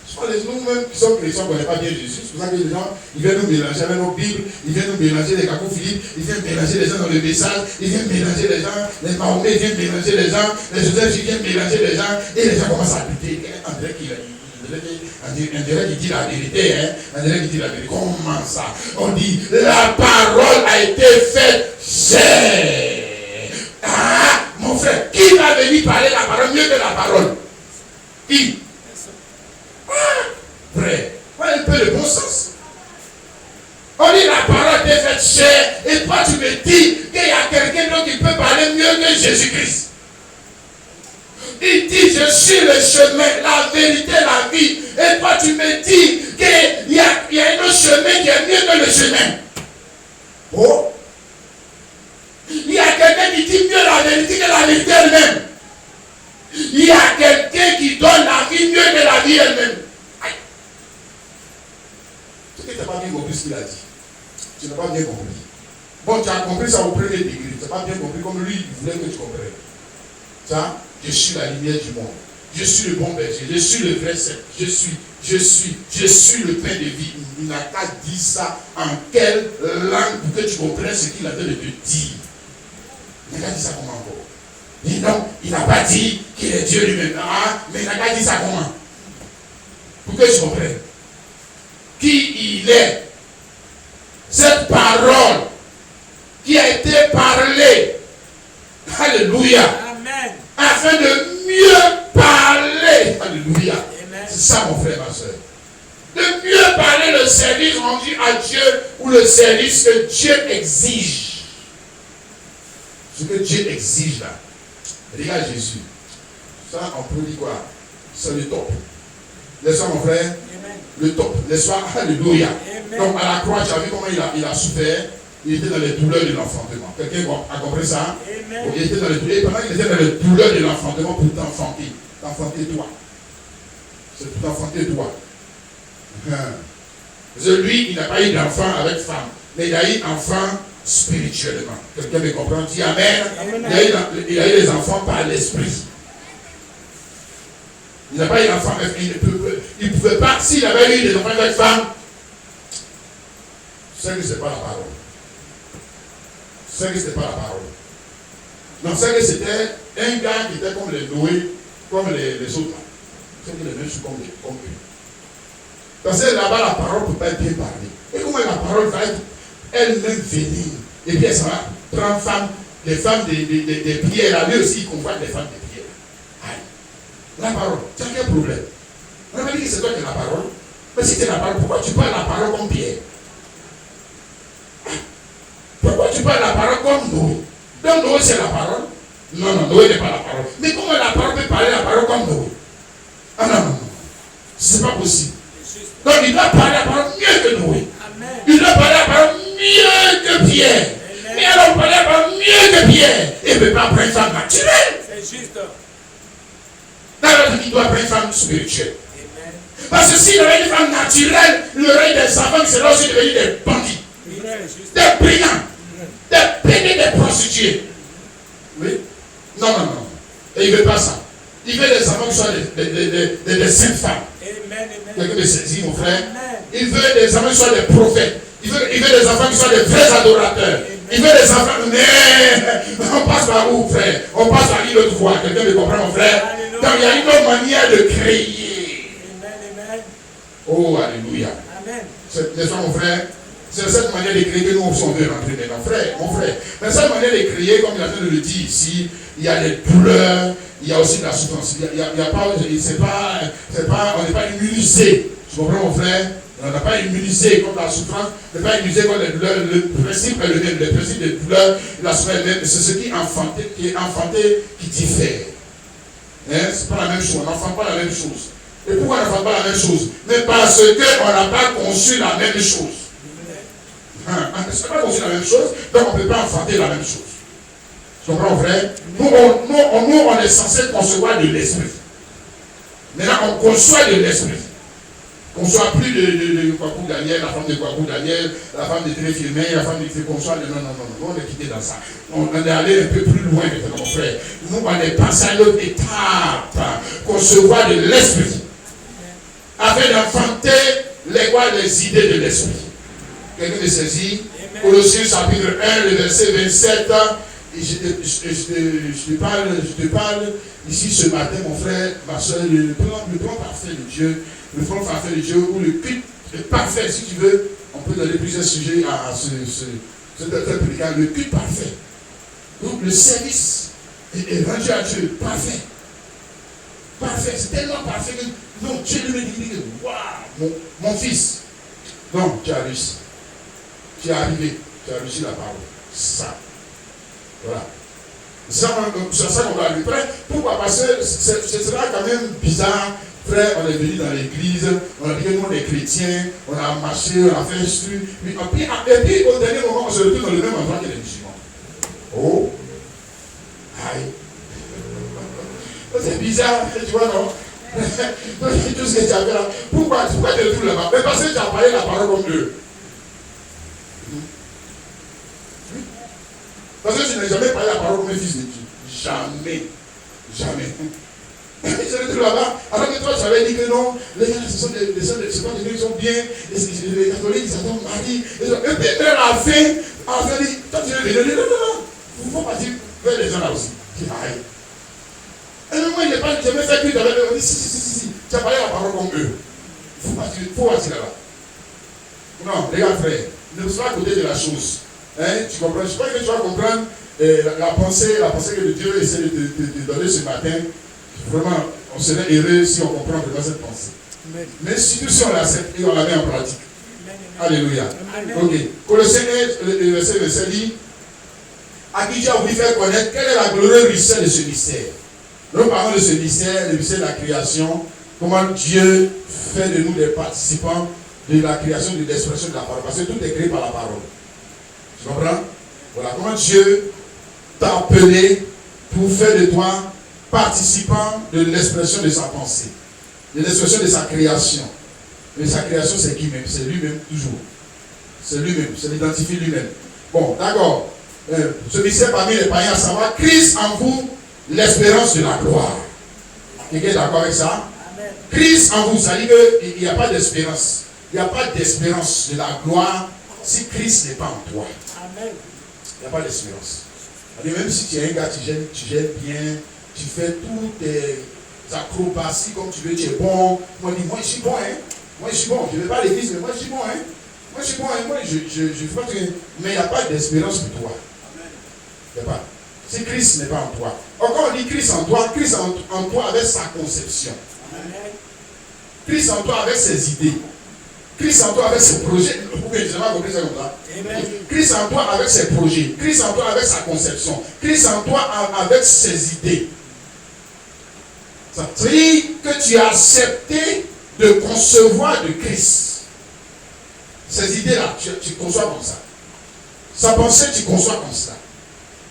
Ce sont les nous-mêmes qui sont chrétiens, on ne connaît pas bien Jésus. C'est pour ça que les gens, ils viennent nous mélanger avec nos Bibles, ils viennent nous mélanger les Philippe, ils viennent mélanger les gens dans le message, ils viennent mélanger les gens, les Mahomet, ils viennent mélanger les gens, les Joseph, ils viennent mélanger les gens, et les gens commencent à douter. André qui on dirait qu'il dit la vérité, hein. On dirait qu'il dit la vérité. Comment ça? On dit, la parole a été faite chair. Ah, mon frère, qui va venir parler la parole mieux que la parole? Qui? Ah, frère, ouais, un peu de bon sens. On dit la parole a été faite chair, et toi tu me dis qu'il y a quelqu'un d'autre qui peut parler mieux que Jésus-Christ. Il dit, je suis le chemin, la vérité, la vie. Et toi, tu me dis qu'il y a un autre chemin qui est mieux que le chemin. Oh! Il y a quelqu'un qui dit mieux la vérité que la vérité elle-même. Il y a quelqu'un qui donne la vie mieux que la vie elle-même. Aïe! Tu n'as pas bien compris ce qu'il a dit. Tu n'as pas bien compris. Bon, tu as compris ça au premier degré. Tu n'as pas bien compris comme lui, il voulait que tu comprennes. Ça? Je suis la lumière du monde. Je suis le bon berger. Je suis le vrai cep. Je suis le pain de vie. Il n'a qu'à dire ça en quelle langue pour que tu comprennes ce qu'il a de te dire. Il n'a qu'à dire ça comment encore? Et non, il n'a pas dit qu'il est Dieu lui-même. Ah, mais il n'a qu'à dire ça comment? Pour que tu comprennes. Qui il est. Cette parole qui a été parlée. Alléluia. Amen. Afin de mieux parler. Alléluia. C'est ça mon frère, ma soeur. De mieux parler le service rendu à Dieu ou le service que Dieu exige. Ce que Dieu exige là. Regarde Jésus. Ça, on peut dire quoi? C'est le top. N'est-ce pas mon frère? Amen. Le top. N'est-ce pas? Alléluia. Amen. Donc à la croix, tu as vu comment il a souffert. Il était dans les douleurs de l'enfantement. Quelqu'un a compris ça? Amen. Il était dans les douleurs. Et pendant qu'il était dans les douleurs de l'enfantement pour t'enfanter. T'enfanter toi. C'est pour t'enfanter toi. Lui, il n'a pas eu d'enfant avec femme. Mais il a eu enfant spirituellement. Quelqu'un me comprend? Dit Amen. Amen. Il a eu des enfants par l'esprit. Il n'a pas eu d'enfant avec femme. Il ne pouvait pas. S'il avait eu des enfants avec femme, c'est que ce n'est pas la parole. C'est que ce n'est pas la parole. Non, c'est que c'était un gars qui était comme les Noé, comme les autres. C'est que les mêmes sont comme eux. Parce que là-bas, la parole ne peut pas être bien parlée. Et comment la parole va être elle-même venir? Et puis elle va prendre femme, les femmes des pierres. Là, lui aussi, il convoite les femmes des pierres. Aïe. La parole, tu as quel problème? On a dit que c'est toi qui as la parole. Mais si tu as la parole, pourquoi tu parles la parole comme Pierre? Pourquoi tu parles la parole comme Noé? Donc Noé c'est la parole? Non, Noé n'est pas la parole. Mais comment la parole peut parler la parole comme Noé? Ah non. C'est pas possible. Donc il doit parler la parole mieux que Noé. Amen. Il doit parler la parole mieux que Pierre. Amen. Mais alors parler la parole mieux que Pierre. Il ne peut pas prendre une femme naturelle. C'est juste. Alors il doit prendre une femme spirituelle. Amen. Parce que s'il avait une femme naturelle, il aurait des enfants qui seraient aussi devenus des bandits. Des brigands. Des pédés, des prostituées. Oui. Non. Et il ne veut pas ça. Il veut des enfants qui soient des saintes femmes. Quelqu'un me saisit, mon frère. Amen. Il veut des enfants qui soient des prophètes. Il veut des enfants qui soient des vrais adorateurs. Amen. Il veut des enfants. Mais on passe par où, frère? On passe par une autre voie. Quelqu'un me comprend, mon frère? Alléluia. Donc il y a une autre manière de créer. Amen. Oh, alléluia. Amen. N'est-ce pas, mon frère? C'est cette manière de créer que nous on veut rentrer maintenant, frère, mon frère. Mais cette manière de créer, comme il a fait de le dire ici, il y a des douleurs, il y a aussi de la souffrance. Il y a pas, on n'est pas immunisé. Tu comprends, mon frère? On n'a pas immunisé contre la souffrance, on n'est pas immunisé contre les douleurs. Le principe est le même. Le principe des douleurs, la souffrance est le même. C'est ce qui est enfanté qui diffère. Hein? C'est pas la même chose. On n'enfante pas la même chose. Et pourquoi on n'enfante pas la même chose? Mais parce qu'on n'a pas conçu la même chose. On ne pas conçu la même chose, donc on ne peut pas enfanter la même chose. Tu comprends, frère? Nous, on est censé concevoir de l'esprit. Maintenant, on conçoit de l'esprit. On ne conçoit plus de Kwaku Daniel, la femme de Kwaku Daniel, la femme de Tréfilmé, la femme de Tréconçoit. Non. Nous, on est quitté dans ça. On est allé un peu plus loin maintenant, mon frère. Nous, on est passé à l'autre étape. Concevoir de l'esprit. Afin d'enfanter les idées de l'esprit. Quelqu'un me saisit? Colossiens chapitre 1, le verset 27. Je te parle ici ce matin, mon frère, ma soeur, le plan parfait de Dieu le front parfait de Dieu, ou le culte parfait, si tu veux. On peut donner plusieurs sujets à cette prédication. Le culte parfait. Donc le service est rendu à Dieu parfait. Parfait, c'est tellement parfait que non, Dieu lui dit que waouh, mon fils. Non, tu as réussi. Tu es arrivé, tu as réussi la parole. Ça. Voilà. C'est ça qu'on va aller. Pourquoi? Parce que ce sera quand même bizarre. Frère, on est venu dans l'église, on a dit que nous on est chrétiens, on a marché, on a fait un truc. Et puis au dernier moment, on se retrouve dans le même endroit que les musulmans. Oh! Aïe! C'est bizarre, tu vois, non? Tout ce que tu as fait là. Pourquoi tu te retrouves là-bas? Mais parce que tu as parlé la parole comme eux. Parce que tu n'as jamais parlé la parole comme un fils de Dieu. Jamais. Jamais. Je me retrouve là-bas, alors que toi tu avais dit que non, les gars, ce sont des qui sont bien, les catholiques, ils attendent Marie. Et puis même à la fin, dit, toi tu veux venir, non, il faut partir vers les gens là aussi. C'est pareil. Et même moi, je n'ai jamais fait culte avec eux. On dit si, tu as parlé la parole comme eux. Il faut partir là-bas. Non, regarde frère, ne sois pas à côté de la chose. Hein, tu comprends? Je crois que tu vas comprendre la pensée que Dieu essaie de te donner ce matin. Vraiment, on serait heureux si on comprend vraiment cette pensée. Amen. Mais surtout si on l'accepte et on la met en pratique. Amen. Alléluia. Amen. Ok. Colossiens 1, le verset 27 dit, à qui Dieu a voulu faire connaître quelle est la glorieuse richesse de ce mystère. Nous parlons de ce mystère, le mystère de la création, comment Dieu fait de nous des participants de la création, de l'expression de la parole. Parce que tout est créé par la parole. Tu comprends? Voilà, comment Dieu t'a appelé pour faire de toi participant de l'expression de sa pensée, de l'expression de sa création. Et sa création, c'est qui même? C'est lui-même, toujours. C'est lui-même, c'est l'identifier lui-même. Bon, d'accord. Ce mystère parmi les païens, à savoir Christ en vous, l'espérance de la gloire. Quelqu'un est d'accord avec ça? Amen. Christ en vous, ça dit qu'il n'y a pas d'espérance. Il n'y a pas d'espérance de la gloire si Christ n'est pas en toi. Amen. Il n'y a pas d'espérance. Même si tu es un gars, tu gères bien, tu fais toutes tes acrobaties comme tu veux, tu es bon. Moi je suis bon, hein. Moi je suis bon. Je ne vais pas à l'église, mais moi je suis bon, hein. Moi je suis bon, hein. Moi je fais. Mais il n'y a pas d'espérance pour toi. Il n'y a pas. Si Christ n'est pas en toi. Encore on dit Christ en toi avec sa conception. Christ en toi avec ses idées. Christ en toi avec ses projets. Pourquoi je n'ai pas compris ça comme ça? Christ en toi avec ses projets. Christ en toi avec sa conception. Christ en toi avec ses idées. Ça veut dire que tu as accepté de concevoir de Christ. Ces idées-là, tu conçois comme ça. Sa pensée, tu conçois comme ça.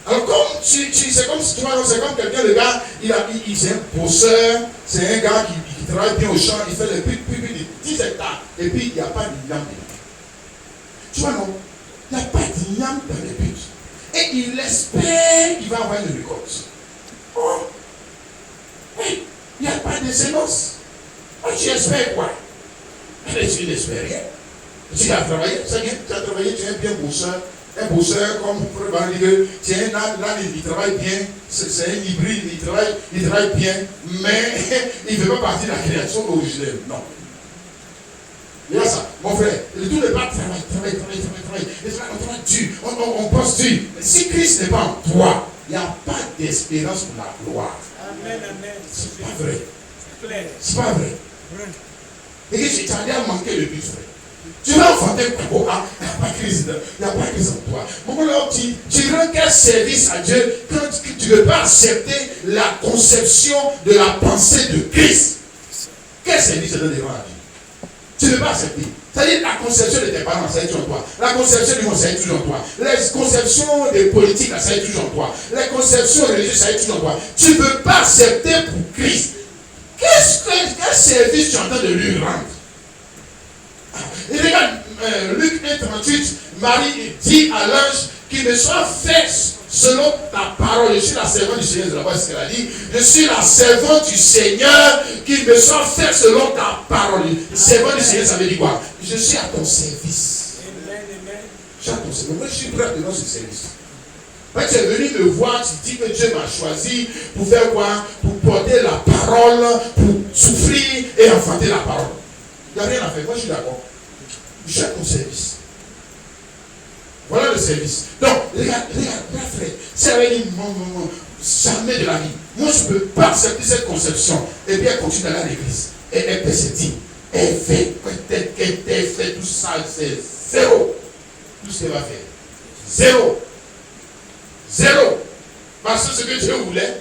Alors comme c'est comme si tu vois, c'est comme quelqu'un, le gars, c'est un bosseur, c'est un gars qui travaille bien au champ, il fait les plus de 10 hectares, et puis il n'y a pas d'igname dedans. Tu vois non? Il n'y a pas d'igname dans les buts. Et il espère qu'il va avoir une récolte. Oh! Oui, il n'y a pas de sémence. Oh, tu espères quoi? Mais tu n'espères rien. Tu as travaillé, c'est bien, tu as travaillé, tu es un bien bosseur. Un bosseur, comme vous pouvez dire, c'est un âne, il travaille bien, c'est un hybride, il travaille bien, mais il ne fait pas partie de la création originelle. Non. Il y a ça, mon frère, le tout n'est pas travail. On travaille dur, on pense dur. Mais si Christ n'est pas en toi, il n'y a pas d'espérance pour la gloire. Amen. C'est pas vrai. C'est pas vrai. Et que tu t'en as manqué le but, frère. Tu vas enfanter quoi? Il n'y a pas de Christ en toi. Pourquoi alors tu rends quel service à Dieu quand tu ne veux pas accepter la conception de la pensée de Christ? Quel service tu donnes devant la Dieu? Tu ne veux pas accepter. C'est-à-dire la conception de tes parents, ça est toujours en toi. La conception du monde, ça est toujours en toi. Les conceptions des politiques, ça est toujours en toi. Les conceptions religieuses, ça est toujours en toi. Tu ne veux pas accepter pour Christ. Quel service tu es en train de lui rendre? Et regarde, Luc 1,38, Marie dit à l'ange qu'il me soit fait selon ta parole. Je suis la servante du Seigneur, c'est ce qu'elle a dit. Je suis la servante du Seigneur, qu'il me soit fait selon ta parole. Servant du Seigneur, ça veut dire quoi? Je suis à ton service. Je suis à ton service. Moi, je suis prêt à te donner ce service. Quand tu es venu me voir, tu dis que Dieu m'a choisi pour faire quoi? Pour porter la parole, pour souffrir et enfanter la parole. Il n'y a rien à faire. Moi, je suis d'accord. J'ai ton service. Voilà le service. Donc, regarde, frère. C'est avec une jamais de la vie. Moi, je ne peux pas accepter cette conception. Et bien, elle continue d'aller à l'église. Et elle persévère. Elle fait, qu'elle fait tout ça, c'est zéro. Tout ce qu'elle va faire. Zéro. Zéro. Parce que ce que Dieu voulait,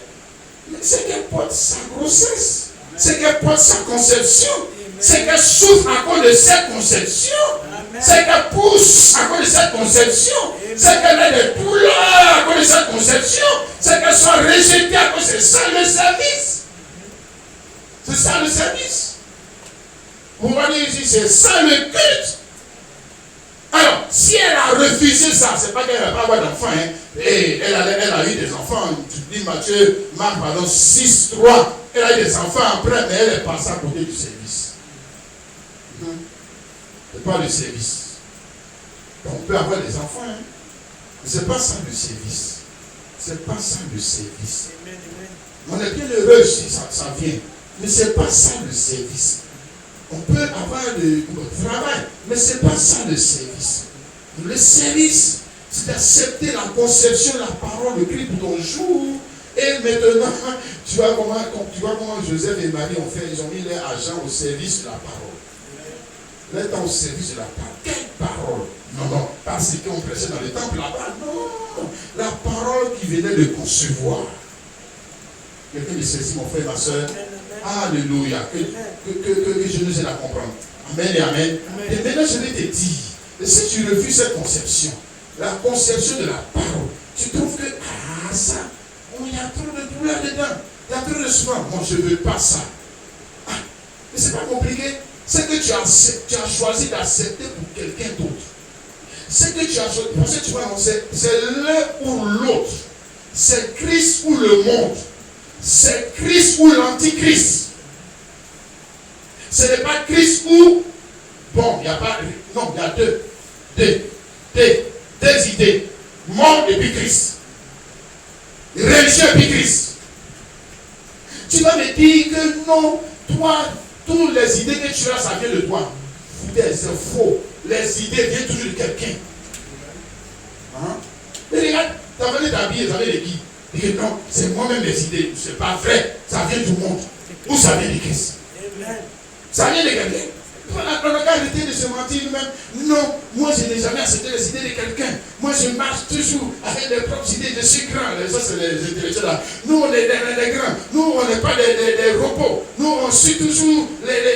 c'est qu'elle porte sa grossesse. C'est qu'elle porte sa conception. C'est qu'elle souffre à cause de cette conception. C'est qu'elle pousse à cause de cette conception. C'est qu'elle ait des douleurs à cause de cette conception. C'est qu'elle soit rejetée à cause de ça le service. C'est ça le service. Vous voyez ici, c'est ça le culte. Alors, si elle a refusé ça, c'est pas qu'elle n'a pas avoir d'enfants. Hein, et elle a eu des enfants. Tu dis Marc, 6, 3. Elle a eu des enfants après, mais elle est passée à côté du service. C'est pas le service. On peut avoir des enfants, hein. Mais c'est pas ça le service. C'est pas ça le service. On est bien heureux si ça vient. Mais c'est pas ça le service. On peut avoir le travail, mais c'est pas ça le service. Le service, c'est d'accepter la conception, la parole, le cri pour ton jour. Et maintenant, tu vois comment Joseph et Marie ont fait. Ils ont mis leur argent au service de la parole. Leur temps au service de la parole. Quelle parole? Non, parce qu'on prêchait dans le temple là-bas. Non, la parole qui venait de concevoir. Quelqu'un me saisit, mon frère, ma soeur. Alléluia. Que je nous aide à comprendre. Amen et amen. Et maintenant, je vais te dire, si tu refuses cette conception, la conception de la parole, tu trouves que, ça, il y a trop de douleur dedans. Il y a trop de souffrance. Moi, je ne veux pas ça. Mais ce n'est pas compliqué. C'est que tu as choisi d'accepter pour quelqu'un d'autre. C'est que tu as choisi, parce que tu vois, c'est l'un ou l'autre. C'est Christ ou le monde. C'est Christ ou l'antichrist. Ce n'est pas Christ ou... Bon, il n'y a pas... Non, il y a deux idées. Monde et puis Christ. Religieux et puis Christ. Tu vas me dire que non, toi, toutes les idées que tu as, ça vient de toi. C'est faux. Les idées viennent toujours de quelqu'un. Hein? Mais regarde, tu as venu t'habiller, tu avais les guides. Et que non, c'est moi-même les idées. C'est pas vrai. Ça vient du monde. Où ça vient de Christ? Ça vient de quelqu'un. On n'a qu'à arrêter de se mentir nous-mêmes. Non, moi je n'ai jamais accepté les idées de quelqu'un. Moi je marche toujours avec mes propres idées. Je suis grand. Ça c'est les intellectuels là. Nous on est des grands. Nous on n'est pas des robots. Nous on suit toujours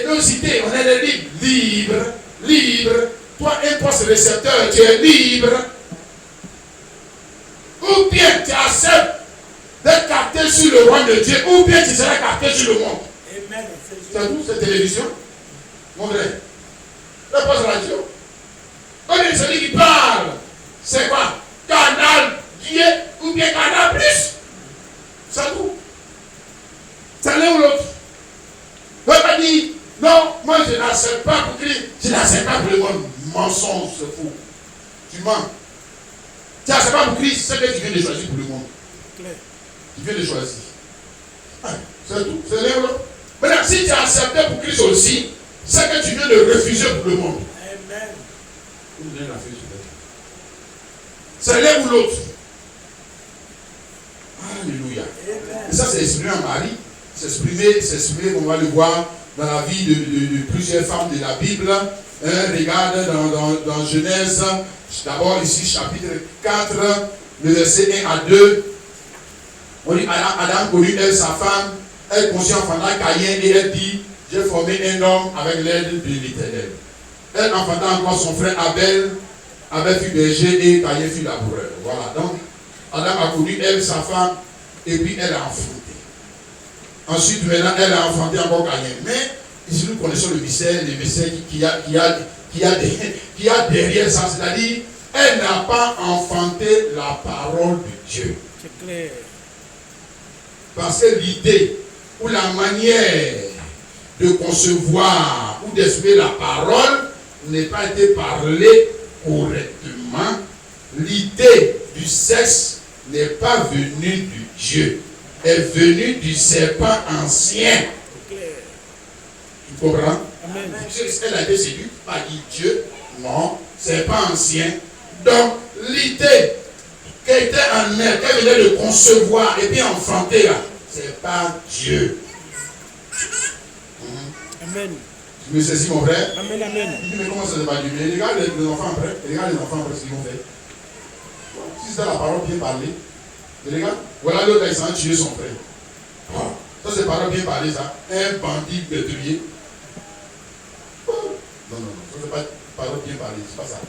nos idées. On est des libres. Libres. Toi un poste récepteur, tu es libre. Ou bien tu acceptes d'être capté sur le roi de Dieu, ou bien tu seras capté sur le monde. Amen. C'est tout, cette télévision. Mon frère. Le poste radio. On est celui qui parle. C'est quoi? Canal Dieu ou bien Canal Plus. C'est tout. C'est l'un ou l'autre. On va dire, non, moi je n'accepte pas pour Christ. Je n'accepte pas pour le monde. Mensonge, c'est fou. Tu mens. Tu n'acceptes pas pour Christ, c'est que tu viens de choisir pour le monde. Tu viens de choisir. C'est tout. C'est l'un ou l'autre. Maintenant, si tu as accepté pour Christ aussi, c'est que tu viens de refuser pour le monde. Amen. C'est l'un ou l'autre. Alléluia. Et ça, c'est exprimé en Marie. C'est exprimé, on va le voir dans la vie de plusieurs femmes de la Bible. Regarde dans Genèse, d'abord ici, chapitre 4, le verset 1 à 2. On dit, Adam connut elle, sa femme, elle conçut enfanta Caïn et elle dit, j'ai formé un homme avec l'aide de l'Éternel. Elle enfanta encore son frère Abel fut berger et Caïn fut laboureur. Voilà, donc Adam a connu elle, sa femme, et puis elle a enfanté. Ensuite, maintenant, elle a enfanté encore Caïn. Mais ici, nous connaissons le mystère qui a derrière ça, c'est-à-dire, elle n'a pas enfanté la parole de Dieu. C'est clair. Parce que l'idée ou la manière de concevoir ou d'exprimer la parole n'est pas été parlée correctement. L'idée du sexe n'est pas venue du Dieu, est venue du serpent ancien. Tu comprends? Amen. Elle a été séduite par Dieu. Non, c'est pas ancien. Donc, l'idée qu'elle était en elle, qu'elle venait de concevoir et puis enfanter là, c'est pas Dieu. Amen. Tu me saisis, mon frère? Amen, amen. Il dit, mais comment ça n'est pas Dieu? Mais regarde les enfants après. Regarde les enfants après ce qu'ils vont faire. Si c'est la parole bien parlée, regarde, voilà l'autre qui s'en tué son frère. Ça c'est parole bien parlée, ça. Un bandit meurtrier. Non, ça c'est pas parole bien parlée, c'est pas ça.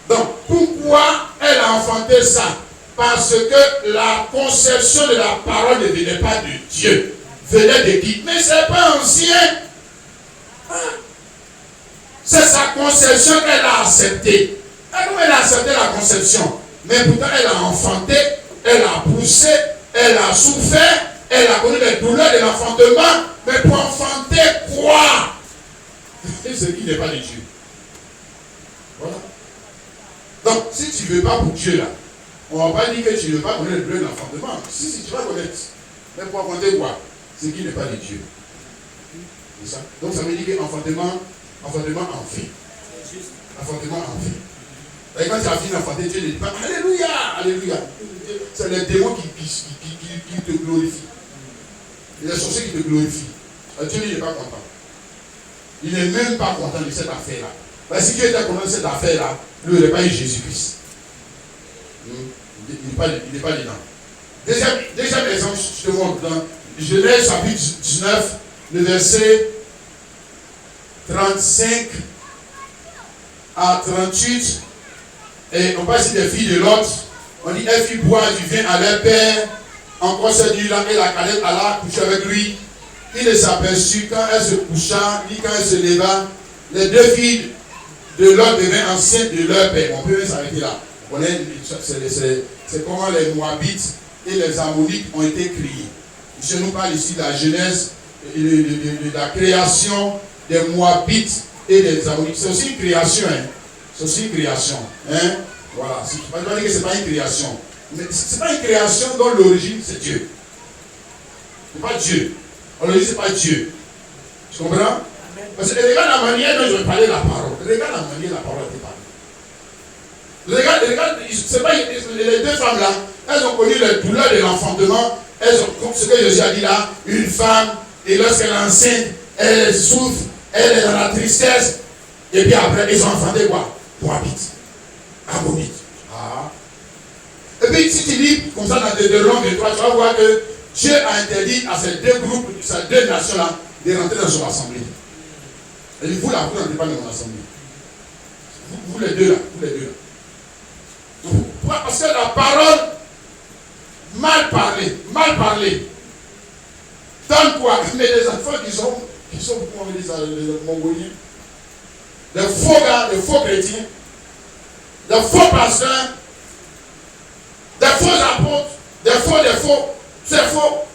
Donc, pourquoi elle a enfanté ça? Parce que la conception de la parole ne venait pas de Dieu. Venait de qui? Mais c'est pas ancien. C'est sa conception qu'elle a acceptée. Elle a accepté la conception. Mais pourtant, elle a enfanté, elle a poussé, elle a souffert, elle a connu les douleurs de l'enfantement. Mais pour enfanter quoi? Et ce qui n'est pas de Dieu. Voilà. Donc, si tu ne veux pas pour Dieu, là, on ne va pas dire que tu ne veux pas connaître les douleurs de l'enfantement. Si, tu vas connaître. Mais pour enfanter quoi? Ce qui n'est pas de Dieu. C'est ça. Donc, ça veut dire qu'enfantement en fait. Enfantement en fait. Et quand tu as fini d'enfanter, Dieu ne dit pas Alléluia, Alléluia. C'est les démons qui te glorifient. Et les sorciers qui te glorifient. Dieu n'est pas content. Il n'est même pas content de cette affaire-là. Mais si Dieu était content de cette affaire-là, lui, il n'aurait pas eu Jésus-Christ. Il n'est pas dedans. Deuxième exemple, je te montre dans Genèse chapitre 19, le verset 35 à 38. Et on parle ici des filles de Lot. On dit, elles firent boire du vin à leur père. Encore cette nuit-là, et la cadette alla coucher avec lui. Il ne s'aperçut quand elle se coucha, ni quand elle se leva. Les deux filles de Lot devinrent enceintes de leur père. On peut même s'arrêter là. C'est comment les Moabites et les Ammonites ont été créés. Je nous parle ici de la Genèse, de la création des Moabites et des Ammonites. C'est aussi une création. C'est aussi une création. Voilà. Je ne vais pas dire que ce n'est pas une création. Mais ce n'est pas une création dont l'origine c'est Dieu. Ce n'est pas Dieu. L'origine ce n'est pas Dieu. Tu comprends? Parce que regarde la manière dont je vais parler la parole. Regarde la manière dont la parole a été parlée. Regarde, c'est pas, les deux femmes là, elles ont connu les douleurs de l'enfantement. Elles ont, comme ce que Jésus a dit là, une femme, et lorsqu'elle est enceinte, elle souffre, elle est dans la tristesse, et puis après, ils ont enfanté quoi? Moabite, Ammonite. Et puis si tu lis comme ça dans Deutéronome 23, tu vas voir que Dieu a interdit à ces deux groupes, ces deux nations-là, de rentrer dans son assemblée. Et vous là, vous n'entrez pas dans mon assemblée. Vous les deux là, Pourquoi? Parce que la parole mal parlée, donne quoi? Mais les enfants qui sont comment on dit ça, les Mongoliens, les faux gars, les faux chrétiens, les faux pasteurs, des faux apôtres, des faux, c'est faux.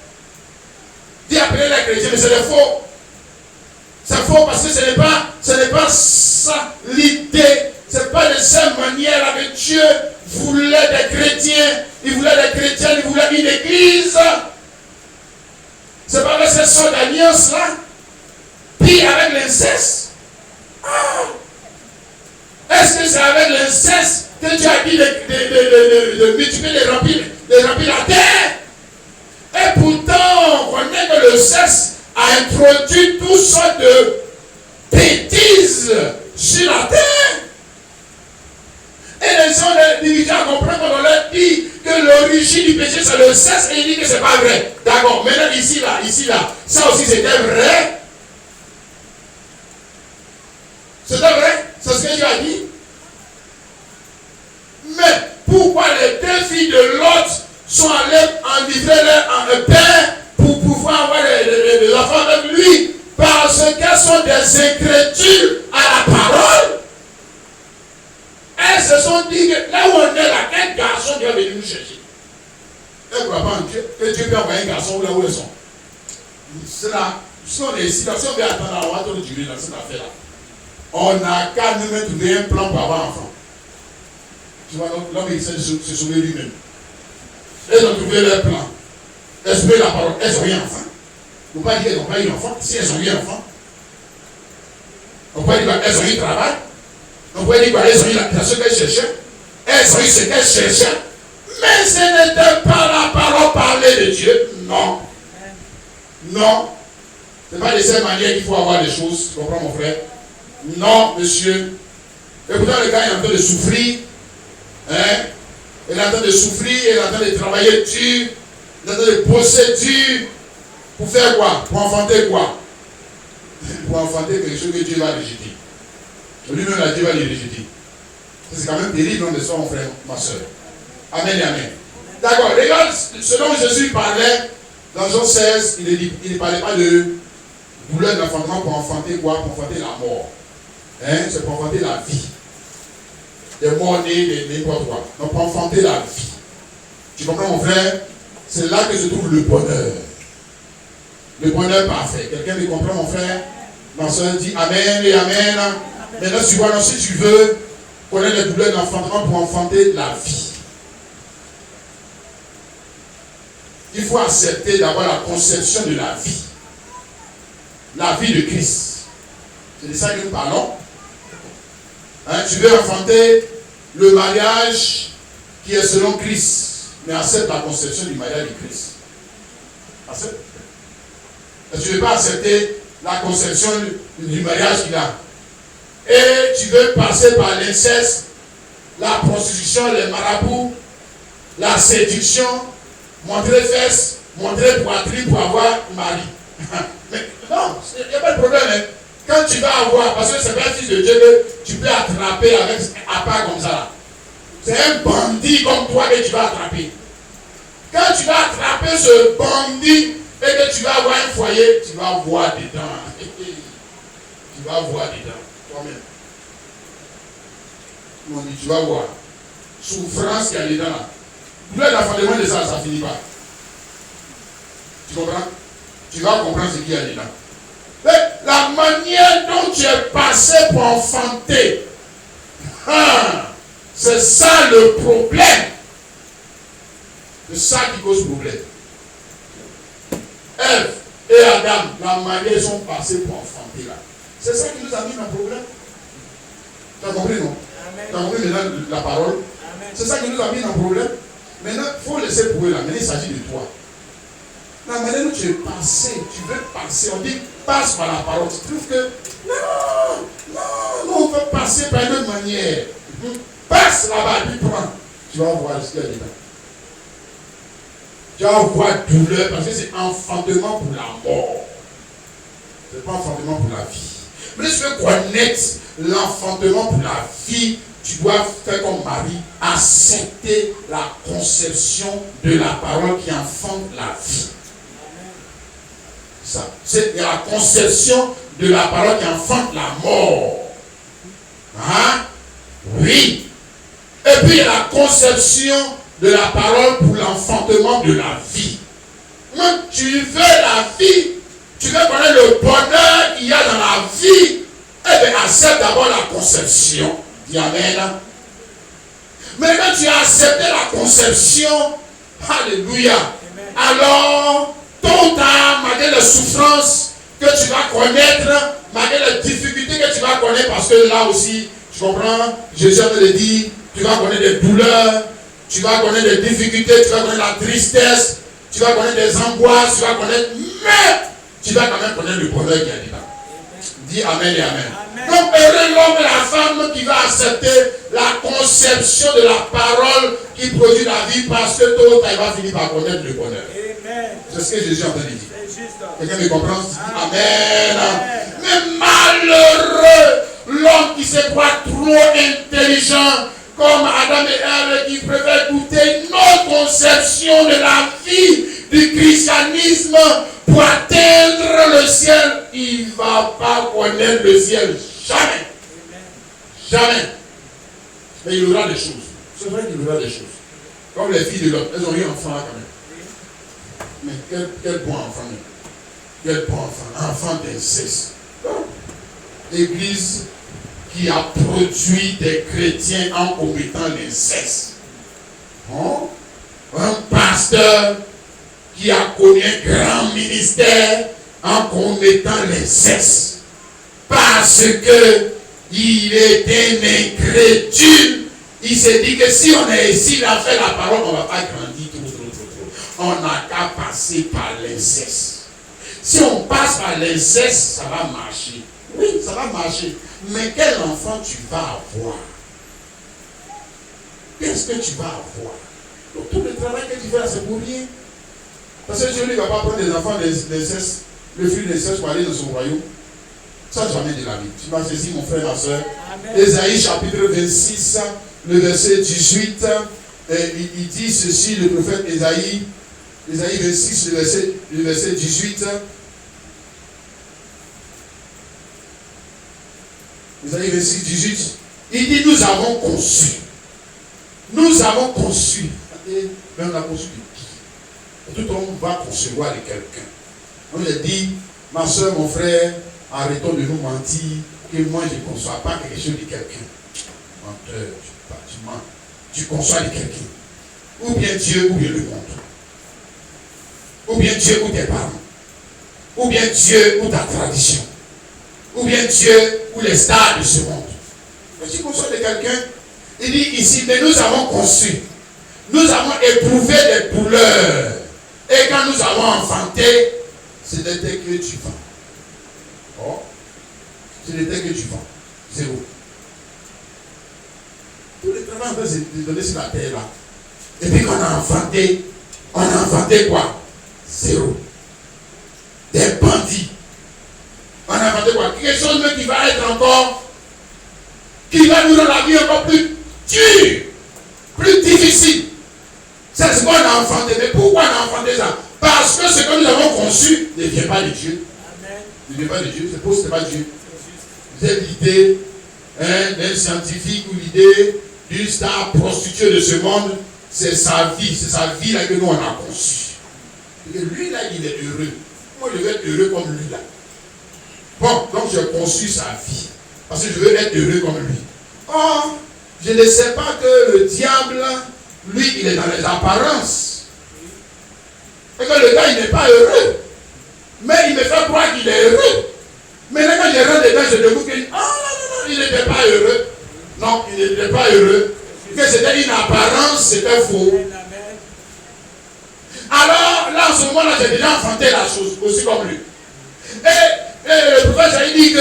Dis appeler les chrétiens, mais c'est des faux. C'est faux parce que ce n'est pas ça l'idée. Ce n'est pas de cette manière que Dieu voulait des chrétiens. Il voulait des chrétiens, il voulait une église. C'est pas avec cette sorte d'alliance-là. Puis avec l'inceste. Est-ce que c'est avec l'inceste que Dieu a dit de multiplier, de remplir la terre? Et pourtant, on connaît que le sexe a introduit toutes sortes de bêtises sur la terre. Et les gens divisés comprennent quand on leur dit que l'origine du péché c'est le sexe et ils disent que c'est pas vrai. D'accord, maintenant ici là, ça aussi c'était vrai. C'était vrai, c'est ce que Dieu a dit. Mais pourquoi les deux filles de Lot sont allées enivrer leur père pour pouvoir avoir les enfants avec lui? Parce qu'elles sont des incrédules à la parole. Elles se sont dit que là où on est là, quel garçon Dieu est venu nous chercher? Elles ne croient pas en Dieu, que Dieu peut envoyer un garçon là où elles sont. C'est là, si on est ici, si on veut attendre, on va attendre durer dans cette affaire-là. On n'a qu'à nous trouver un plan pour avoir un enfant. Tu vois, l'homme il essaie de se sauver lui-même. Elles ont trouvé leur plan. Elles ont la parole, elles ont eu un enfant. Il ne faut pas dire qu'elles n'ont pas eu un enfant, si elles ont eu un enfant. On pourrait dire qu'elles ont eu le travail. On pourrait dire qu'elles ont eu ce qu'elles cherchaient. Elles ont eu ce qu'elles cherchaient. Mais ce n'était pas la parole parlée de Dieu. Non. Non. Ce n'est pas de cette manière qu'il faut avoir les choses. Tu comprends, mon frère? Non, monsieur. Et pourtant, le gars est en train de souffrir. Hein? Il est en train de souffrir. Il est en train de travailler dur. Il est en train de bosser dur. Pour faire quoi? Pour enfanter quoi? Pour enfanter quelque chose que Dieu va rejeter. Lui-même, là, Dieu va les rejeter. C'est quand même terrible, non, de soi, mon frère, ma soeur. Amen et amen. D'accord, regarde ce dont Jésus parlait dans Jean 16, il ne parlait pas de douleur d'enfantement pour enfanter quoi? Pour enfanter la mort. Hein? C'est pour enfanter la vie. Des morts nés, n'importe quoi. Donc pour enfanter la vie. Tu comprends, mon frère? C'est là que se trouve le bonheur. Le bonheur parfait. Quelqu'un me comprend, mon frère? Ma soeur dit Amen et Amen. Maintenant, si tu veux connaître les douleurs d'enfantement pour enfanter la vie, il faut accepter d'avoir la conception de la vie. La vie de Christ. C'est de ça que nous parlons. Hein, tu veux enfanter le mariage qui est selon Christ, mais accepte la conception du mariage de Christ. Accepte. Tu ne veux pas accepter la conception du mariage qu'il a. Et tu veux passer par l'inceste, la prostitution, les marabouts, la séduction, montrer fesses, montrer poitrine pour avoir mari. Mais non, il n'y a pas de problème. Hein. Quand tu vas avoir, parce que c'est pas un fils de Dieu que tu peux attraper avec à part comme ça. C'est un bandit comme toi que tu vas attraper. Quand tu vas attraper ce bandit et que tu vas avoir un foyer, tu vas voir dedans. Tu vas voir dedans. Toi-même. On dit, tu vas voir. Souffrance qu'il y a dedans là. Douleur d'enfantement de ça, ça finit pas. Tu comprends? Tu vas comprendre ce qu'il y a dedans. Mais la manière dont tu es passé pour enfanter, c'est ça le problème. C'est ça qui cause problème. Ève et Adam, la manière ils sont passés pour enfanter là. C'est ça qui nous a mis dans le problème. Tu as compris, non? Tu as compris maintenant la parole? C'est ça qui nous a mis dans le problème. Maintenant, il faut laisser pour eux là. Maintenant, il s'agit de toi. La manière dont tu es passé, tu veux passer, on dit passe par la parole. Tu trouves que non, on veut passer par une autre manière. Passe là-bas, puis prends. Tu vas voir ce qu'il y a dedans. Tu vas voir douleur parce que c'est enfantement pour la mort. Ce n'est pas enfantement pour la vie. Mais si tu veux connaître l'enfantement pour la vie, tu dois faire comme Marie, accepter la conception de la parole qui enfante la vie. Ça, c'est la conception de la parole qui enfante la mort. Hein? Oui. Et puis la conception de la parole pour l'enfantement de la vie. Quand tu veux la vie, tu veux connaître le bonheur qu'il y a dans la vie, eh bien accepte d'abord la conception. Dis Amen. Mais quand tu as accepté la conception, alléluia, alors tôt ou tard, malgré les souffrances que tu vas connaître, malgré les difficultés que tu vas connaître, parce que là aussi, tu comprends, Jésus te le dit, tu vas connaître des douleurs, tu vas connaître des difficultés, tu vas connaître la tristesse, tu vas connaître des angoisses, tu vas connaître, mais tu vas quand même connaître le bonheur qu'il y a dedans. Dis Amen et Amen. Donc, heureux l'homme et la femme qui va accepter la conception de la parole qui produit la vie, parce que tôt ou tard, il va finir par connaître le bonheur. C'est ce que Jésus est en train de dire. Quelqu'un me comprend? Amen. Mais malheureux l'homme qui se croit trop intelligent, comme Adam et Ève, qui préfèrent goûter nos conceptions de la vie du christianisme pour atteindre le ciel. Il ne va pas connaître le ciel. Jamais. Jamais. Mais il y aura des choses. C'est vrai qu'il y aura des choses. Comme les filles de l'autre, elles ont eu un enfant là quand même. Mais quel bon enfant. Quel bon enfant. Enfant d'inceste. L'église qui a produit des chrétiens en commettant l'inceste. Un pasteur qui a connu un grand ministère en commettant l'inceste. parce que il était incrédule. Il s'est dit que si on est ici, il a fait la parole, on ne va pas grandir trop. On n'a qu'à passer par l'inceste. Si on passe par l'inceste, ça va marcher. Oui, ça va marcher. Mais quel enfant tu vas avoir? Qu'est-ce que tu vas avoir? Donc tout le travail que tu fais là, c'est pour rien. Parce que Dieu ne va pas prendre des enfants d'inceste, le fruit d'inceste pour aller dans son royaume. Ça, jamais de la vie. Tu m'as saisi, mon frère, ma soeur. Ésaïe chapitre 26, le verset 18. Il dit ceci, le prophète Ésaïe 26, le verset 18. Ésaïe 26, 18. Il dit, nous avons conçu. Nous avons conçu. Mais on a conçu de qui? Tout homme va concevoir de quelqu'un. On lui a dit, ma soeur, mon frère, arrêtons de nous mentir, que moi je ne conçois pas quelque chose de quelqu'un. Menteur, tu mens. Tu conçois de quelqu'un. Ou bien Dieu, ou bien le monde. Ou bien Dieu, ou tes parents. Ou bien Dieu, ou ta tradition. Ou bien Dieu, ou les stars de ce monde. Mais tu conçois de quelqu'un. Il dit ici, mais nous avons conçu. Nous avons éprouvé des douleurs. Et quand nous avons enfanté, ce n'était que du vent. Oh, ce n'était que du vent. Zéro. Tout le travail en fait, c'est donné sur la terre là. Et puis qu'on a enfanté quoi? Zéro. Des bandits. On a enfanté quoi? Quelque chose même qui va être encore, qui va nous rendre la vie encore plus dure, plus difficile. C'est ce qu'on a enfanté. Mais pourquoi on a enfanté ça? Parce que ce que nous avons conçu ne vient pas de Dieu. Ne vient pas de Dieu. C'est pour ce n'est pas Dieu. C'est l'idée d'un scientifique ou l'idée d'une star prostituée de ce monde. C'est sa vie là que nous on a conçu. Et lui là il est heureux. Moi je veux être heureux comme lui là. Bon, donc j'ai conçu sa vie. Parce que je veux être heureux comme lui. Or, je ne sais pas que le diable, lui, il est dans les apparences. Et que le gars, il n'est pas heureux. Mais il me fait croire qu'il est heureux. Mais là, quand je rentre dedans, je découvre qu'il il n'était pas heureux. Non, il n'était pas heureux. Que c'était une apparence, c'était faux. Alors, là, en ce moment-là, j'ai déjà enfanté la chose, aussi comme lui. Et le prophète, il dit que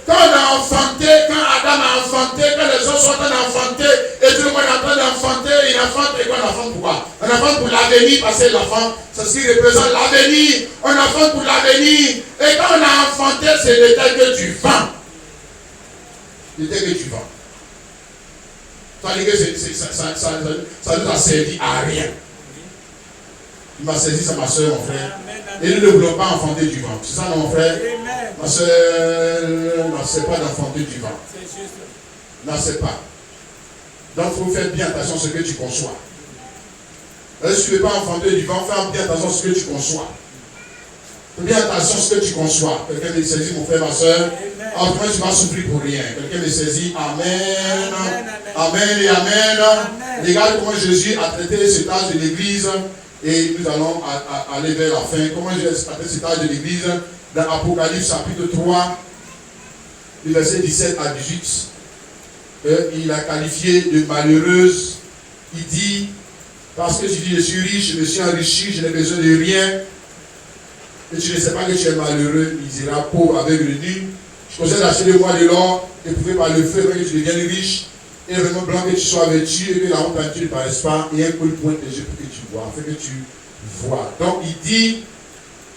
quand on a enfanté, quand Adam a enfanté, quand les autres sont en train d'enfanter, et tout le monde est en train d'enfanter, il enfante, et quoi on enfante pourquoi? On enfante pour l'avenir, parce que l'enfant, c'est ce qui représente l'avenir. On enfante pour l'avenir. Et quand on a enfanté, ce n'était que du vent. Ce n'était que du vent. Ça veut dire que ça nous a servi à rien. Il m'a saisi, c'est ma soeur, mon frère. Et nous ne voulons pas enfanter du vent. C'est ça, mon frère? Ma soeur n'en sait pas d'enfanter du vent. N'en sait pas. Donc, il faut faire bien attention à ce que tu conçois. Si tu ne veux pas enfanter du vent, fais bien attention à ce que tu conçois. Fais bien attention à ce que tu conçois. Quelqu'un me saisit, mon frère, ma soeur. Autrement, tu vas souffrir pour rien. Quelqu'un me saisit. Amen. Amen et amen. Regarde comment Jésus a traité cet âge de l'église. Et nous allons aller vers la fin. Comment j'ai traité cet âge de l'église dans Apocalypse chapitre 3, du verset 17 à 18. Il a qualifié de malheureuse. Il dit, parce que tu dis je suis riche, je me suis enrichi, je n'ai besoin de rien. Et tu ne sais pas que tu es malheureux, misérable, pauvre, avec le nu. Je conseille d'acheter de moi de l'or, éprouvé par le feu, afin que tu deviennes riche. Et vraiment blanc que tu sois vêtu et que la honte à Dieu ne paraisse pas. Et un coup de poing de Dieu pour que tu vois, afin que tu vois. Donc il dit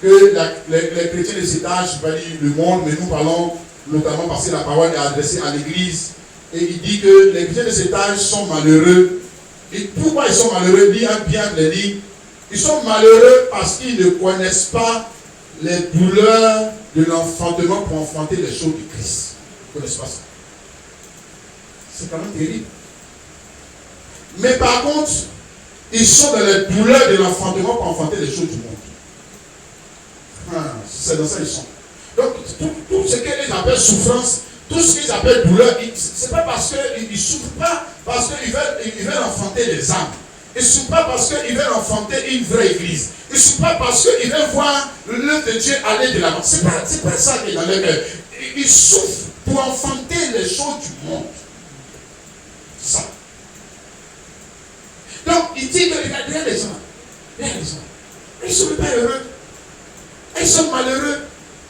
que les chrétiens de cet âge, je ne vais pas dire le monde, mais nous parlons notamment parce que la parole est adressée à l'église. Et il dit que les chrétiens de cet âge sont malheureux. Et pourquoi ils sont malheureux? Il dit un bien de dire, ils sont malheureux parce qu'ils ne connaissent pas les douleurs de l'enfantement pour enfanter les choses de Christ. Ils ne connaissent pas ça. C'est quand même terrible. Mais par contre, ils sont dans les douleurs de l'enfantement pour enfanter les choses du monde. C'est dans ça qu'ils sont. Donc, tout ce qu'ils appellent souffrance, tout ce qu'ils appellent douleur, ce n'est pas parce qu'ils ne souffrent pas, parce qu'ils veulent enfanter les âmes. Ils ne souffrent pas parce qu'ils veulent enfanter une vraie église. Ils ne souffrent pas parce qu'ils veulent voir l'œuvre de Dieu aller de l'avant. Ce n'est pas ça qui est dans leur cœur. il souffre pour enfanter les choses du monde. C'est ça. Donc, il dit que regarde les gens. Ils ne sont pas heureux. Ils sont malheureux.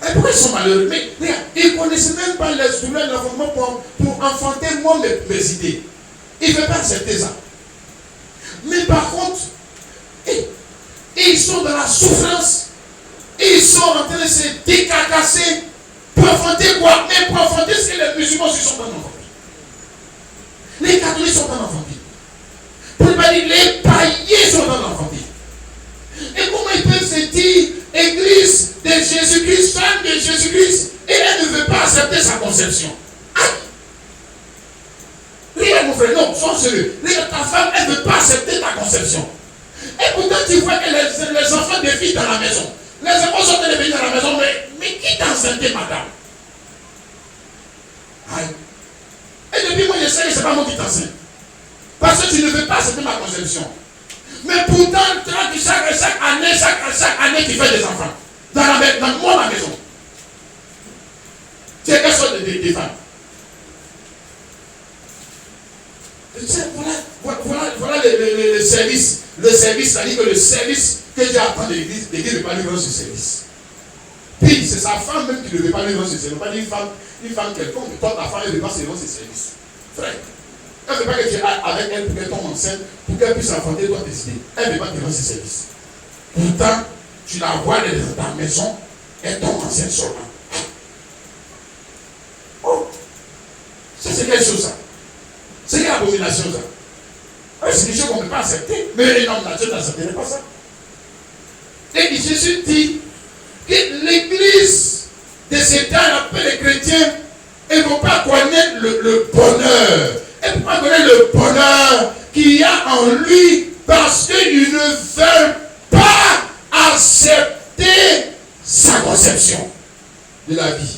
Et pourquoi ils sont malheureux? Mais regarde, ils ne connaissent même pas les douleurs de l'enfant pour enfanter moi mes idées. Ils ne veulent pas accepter ça. Mais par contre, ils sont dans la souffrance. Ils sont en train de se décarcasser pour enfanter quoi? Mais pour enfanter ce que les musulmans ne sont pas enfantés. Les catholiques sont pas enfantés. Pour ne pas dire les païens sont pas enfantés. Et comment ils peuvent se dire Église de Jésus-Christ, femme de Jésus-Christ, et elle ne veut pas accepter sa conception? Regarde mon frère, non, sois sérieux. Regarde ta femme, elle ne veut pas accepter ta conception. Et pourtant tu vois que les enfants défilent dans la maison. Les enfants sont venus dans la maison, mais qui t'a enceinté, madame? Aïe. Et depuis moi je sais que ce n'est pas moi qui t'enseigne. Parce que tu ne veux pas accepter ma conception. Mais pourtant, chaque année, tu fais des enfants. Dans la maison. Tu es quelle sorte de femme? Voilà le service. Le service, c'est-à-dire que le service que Dieu attend de l'église ne veut pas lui rendre ce service. Puis c'est sa femme même qui ne veut pas lui rendre ce service. Ne pas dire une femme quelconque, mais toi, ta femme, elle ne veut pas se rendre ce service. Frère, elle ne veut pas que tu ailles avec elle pour qu'elle tombe enceinte, pour qu'elle puisse enfanter toi tes idées. Elle ne veut pas te rendre ce service. Pourtant, tu la vois dans ta maison, elle tombe enceinte sur toi. Oh, c'est quelle chose ça? C'est quelle abomination ça? C'est quelque chose qu'on ne peut pas accepter. Mais les hommes naturels n'accepteraient pas ça. Et Jésus dit que l'église de ces temps appelle les chrétiens et ne vont pas connaître le bonheur. Et ne pas connaître le bonheur qu'il y a en lui parce qu'ils ne veulent pas accepter sa conception de la vie.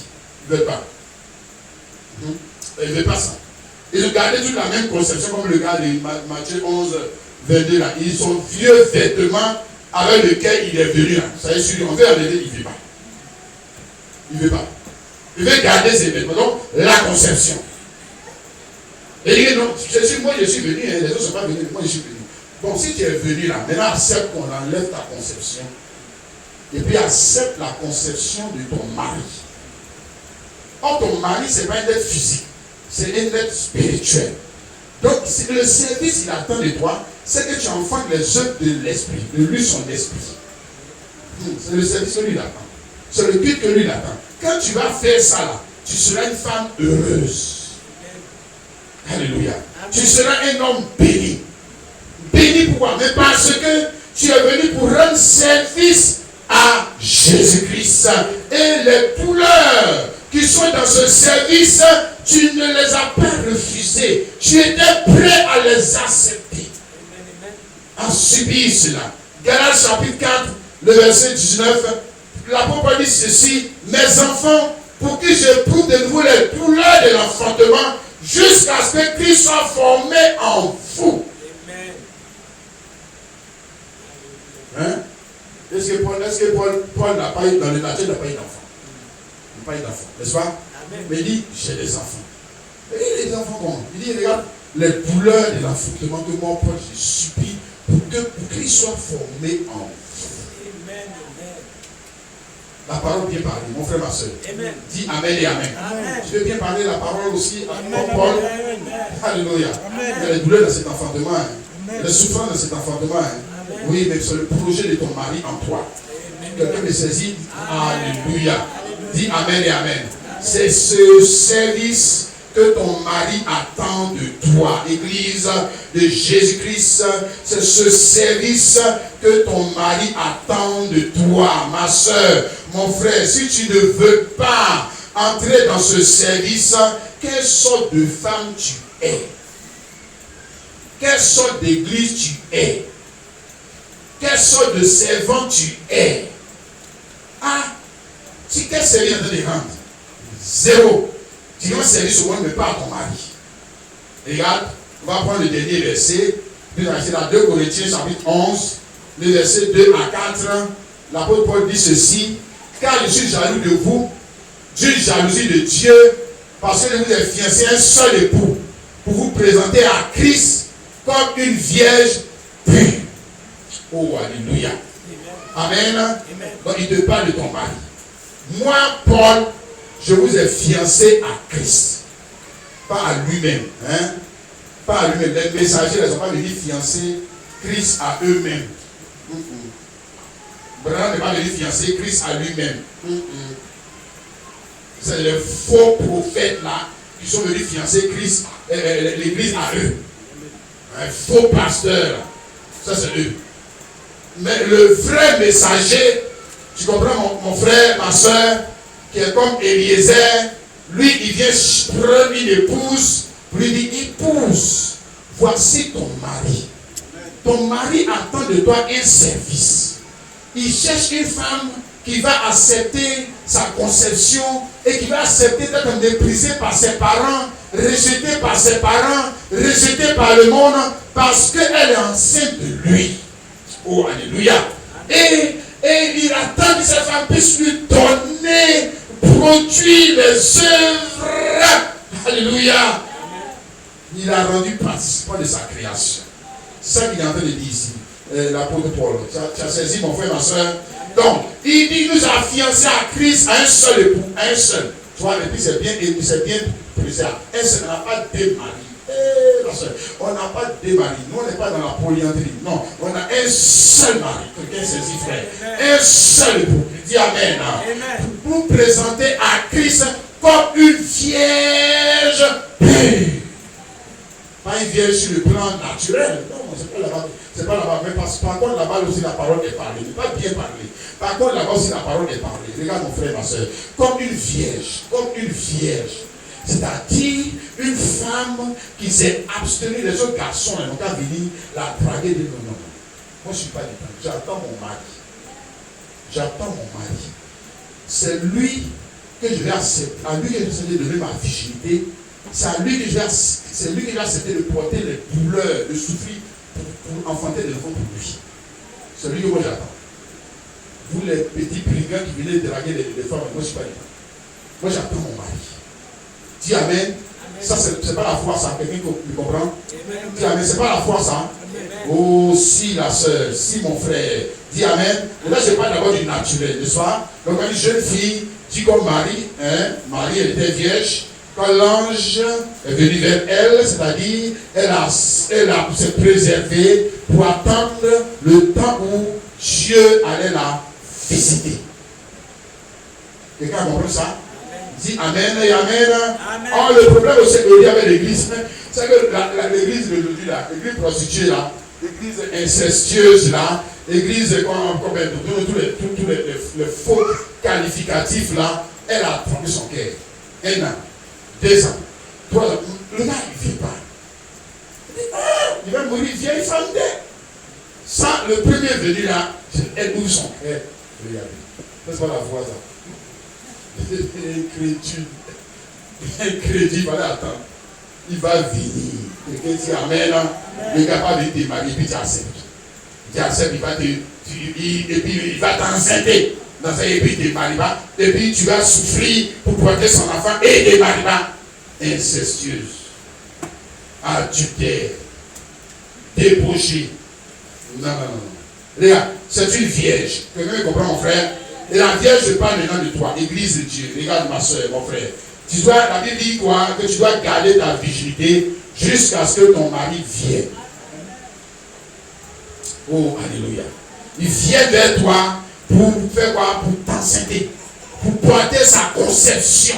Ils ne veulent pas. Ils ne veulent pas ça. Ils gardaient toute la même conception comme le gars de Matthieu 11, 22 là. Ils sont vieux vêtements avec lesquels il est venu là. Ça est sûr, on veut enlever, il ne veut pas. Il ne veut pas. Il veut garder ses vêtements. Donc, la conception. Et il dit non, moi je suis venu, les autres ne sont pas venus, moi je suis venu. Bon, si tu es venu là, maintenant accepte qu'on enlève ta conception. Et puis accepte la conception de ton mari. Or, ton mari, ce n'est pas un être physique. C'est un être spirituel. Donc, le service qu'il attend de toi, c'est que tu enfantes les œuvres de l'esprit, de lui son esprit. C'est le service que lui attend. C'est le culte que lui attend. Quand tu vas faire ça là, tu seras une femme heureuse. Alléluia. Amen. Tu seras un homme béni. Béni pourquoi? Mais parce que tu es venu pour rendre service à Jésus-Christ. Et les douleurs qui sont dans ce service, tu ne les as pas refusées. Tu étais prêt à les accepter. À subir cela. Galates chapitre 4, le verset 19. L'apôtre dit ceci: mes enfants, pour qui j'éprouve de nouveau les douleurs de l'enfantement, jusqu'à ce que Christ soit formé en vous. Hein? Est-ce que Paul n'a pas eu dans le naturel, n'a pas eu d'enfant? Il n'a pas eu d'enfant, n'est-ce pas? Mais il dit, j'ai des enfants. Et les enfants comment? Il dit, regarde, les douleurs de l'enfantement que moi, Paul, j'ai subi pour que Christ soit formé en vous. La parole bien parlée, mon frère, ma soeur. Dis Amen et Amen. Tu veux bien parler la parole aussi à Paul? Alléluia. Il y a les douleurs de cet enfantement, les souffrances de cet enfantement. Oui, mais c'est le projet de ton mari en toi. Quelqu'un me saisit. Alléluia. Dis Amen et Amen. C'est ce service que ton mari attend de toi, Église de Jésus-Christ. C'est ce service que ton mari attend de toi, ma soeur, mon frère. Si tu ne veux pas entrer dans ce service, quelle sorte de femme tu es? Quelle sorte d'église tu es? Quelle sorte de servant tu es? Ah, si quel service de rendre? Zéro. Tu rends service au monde, mais pas à ton mari. Regarde, on va prendre le dernier verset. C'est dans 2 Corinthiens chapitre 11, le verset 2 à 4. L'apôtre Paul dit ceci: car je suis jaloux de vous, d'une jalousie de Dieu, parce que vous êtes fiancé un seul époux, pour vous présenter à Christ comme une vierge pure. Oh, alléluia. Amen. Amen. Donc, il te parle de ton mari. Moi, Paul, je vous ai fiancé à Christ. Pas à lui-même. Hein? Pas à lui-même. Les messagers ne sont pas venus fiancer Christ à eux-mêmes. Branham n'est pas venu fiancer Christ à lui-même. C'est les faux prophètes là qui sont venus fiancer Christ, l'église à eux. Un faux pasteur. Ça c'est eux. Mais le vrai messager, tu comprends mon frère, ma soeur, qui est comme Eliezer, lui il vient prendre une épouse, lui dit épouse, voici ton mari. Ton mari attend de toi un service. Il cherche une femme qui va accepter sa conception et qui va accepter d'être méprisée par ses parents, rejetée par ses parents, rejetée par le monde parce qu'elle est enceinte de lui. Oh, alléluia. Et il attend que cette femme puisse lui donner, produire les œuvres. Alléluia. Il a rendu participant de sa création. C'est ça qu'il est en train de dire ici. L'apôtre Paul. Tu as saisi mon frère, ma soeur. Donc, il dit nous a fiancés à Christ à un seul époux, à un seul. Tu vois, et puis c'est bien précisé. Un seul, on n'a pas deux maris. On n'a pas deux maris. Nous, on n'est pas dans la polyandrie. Non, on a un seul mari. Quelqu'un saisit, frère. Un seul époux. Dis Amen. Amen. Pour nous présenter à Christ comme une vierge pure. Pas une vierge sur le plan naturel. Non, c'est pas là-bas. C'est pas là-bas. Mais par contre, là-bas aussi, la parole est parlée. Il n'est pas bien parlé. Par contre, là-bas aussi, la parole est parlée. Regarde mon frère, ma soeur. Comme une vierge. Comme une vierge. C'est-à-dire une femme qui s'est abstenue. Les autres garçons, ils n'ont qu'à venir la draguer de non, non. Moi, je ne suis pas du tout. J'attends mon mari. J'attends mon mari. C'est lui que je vais accepter. À lui que je vais accepter de donner ma virginité. C'est à lui que je vais accepter de porter les douleurs, de souffrir pour enfanter des enfants pour lui. C'est lui que moi j'attends. Vous les petits brigands qui venaient draguer les femmes, moi je ne suis pas du tout. Moi j'attends mon mari. Dis Amen. Amen. Ça c'est pas la foi ça. Quelqu'un qui comprend? Dis Amen. C'est pas la foi ça. Amen. Oh si la soeur, si mon frère. Dis Amen. Et là je parle d'abord du naturel, n'est-ce pas? Donc une jeune fille dit comme Marie, hein, Marie elle était vierge. Quand l'ange est venu vers elle, c'est-à-dire elle a se préservé pour attendre le temps où Dieu allait la visiter. Quelqu'un comprend ça? Dis Amen et Amen. Amen. Oh, le problème aussi qu'il y a avec l'église, c'est que l'église d'aujourd'hui, l'église prostituée là, l'église incestueuse là, l'église comme tous les faux qualificatifs là, elle a trompé son cœur. 1 an. 2 ans, 3 ans, le gars il ne vient pas. Il va mourir vieille femme d'elle. Ça, le premier venu là, elle ouvre son cœur. Regardez. C'est pas la voix ça. Incrédule, il fallait attendre. Il va venir. Quelqu'un dit Amen. Le gars va venir te marier, puis tu acceptes. Tu acceptes, il va te. Et puis il va t'enceinter. Dans un épée de mariba, et puis tu vas souffrir pour porter son enfant et des mariba incestueuses, adultère, débauchée. Non. Regarde, c'est une vierge. Quelqu'un comprend mon frère? Et la vierge, je parle maintenant de toi, église de Dieu. Regarde ma soeur, mon frère. La Bible dit quoi? Que tu dois garder ta virginité jusqu'à ce que ton mari vienne. Oh, alléluia. Il vient vers toi. Pour faire quoi? Pour t'enceinter, pour porter sa conception.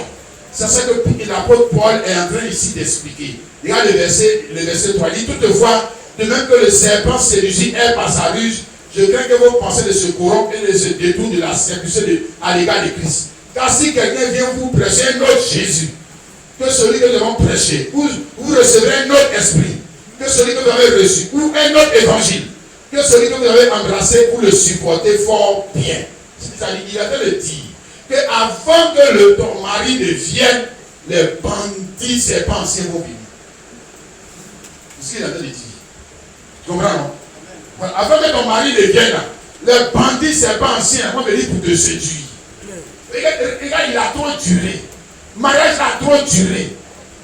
C'est ça que l'apôtre Paul est en train ici d'expliquer. Regarde le verset 3. Il dit toutefois, de même que le serpent séduisit Ève par sa ruse, je crains que vos pensées de se corrompent et de se détournent de la simplicité à l'égard de Christ. Car si quelqu'un vient vous prêcher un autre Jésus que celui que nous avons prêché, vous recevrez un autre esprit que celui que vous avez reçu, ou un autre évangile que celui que vous avez embrassé pour le supporter fort bien. C'est-à-dire, il a fait le dire qu'avant que ton mari ne vienne, les bandits serpents anciens vont venir. C'est ce qu'il a fait de dire. Tu comprends, non? Avant que ton mari ne vienne, les bandits serpents anciens vont venir pour te séduire. Regarde, il a trop duré. Mariage a trop duré.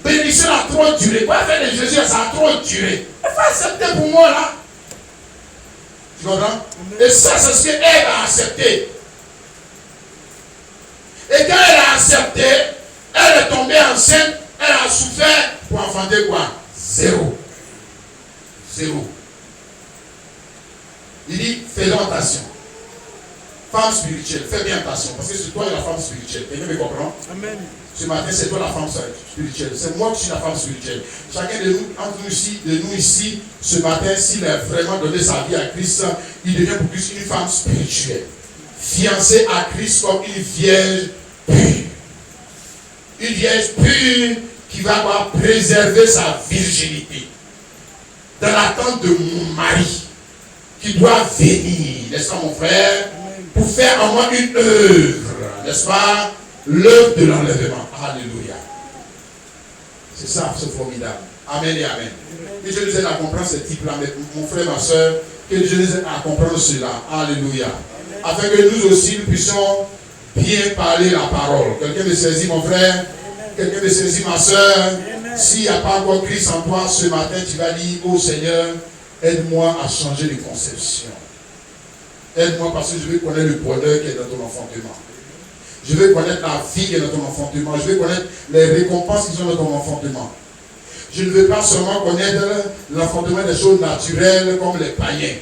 Bénédiction a trop duré. Quoi faire de Jésus, ça a trop duré. Il faut accepter pour moi là. Tu comprends? Et ça, c'est ce qu'elle a accepté. Et quand elle a accepté, elle est tombée enceinte, elle a souffert pour enfanter quoi? Zéro. Il dit, faisons attention. Femme spirituelle, fais bien attention, parce que c'est toi la femme spirituelle. Quelqu'un me comprend? Amen. Ce matin, c'est toi la femme spirituelle. C'est moi qui suis la femme spirituelle. Chacun de nous, entre nous ici, ce matin, s'il a vraiment donné sa vie à Christ, il devient pour plus une femme spirituelle. Fiancée à Christ comme une vierge pure. Une vierge pure qui va avoir préservé sa virginité. Dans l'attente de mon mari, qui doit venir, n'est-ce pas mon frère, pour faire en moi une œuvre, n'est-ce pas? L'œuvre de l'enlèvement. Alléluia. C'est ça, c'est formidable. Amen et amen. Que Dieu nous aide à comprendre ce type-là, mon frère, ma soeur, que Dieu nous aide à comprendre cela. Alléluia. Afin que nous aussi, nous puissions bien parler la parole. Quelqu'un me saisit, mon frère? Quelqu'un me saisit, ma soeur? S'il n'y a pas encore Christ en toi, ce matin, tu vas dire, oh Seigneur, aide-moi à changer de conception. Aide-moi parce que je veux connaître le bonheur qui est dans ton enfantement. Je veux connaître la vie qui est dans ton enfantement. Je veux connaître les récompenses qui sont dans ton enfantement. Je ne veux pas seulement connaître l'enfantement des choses naturelles comme les païens.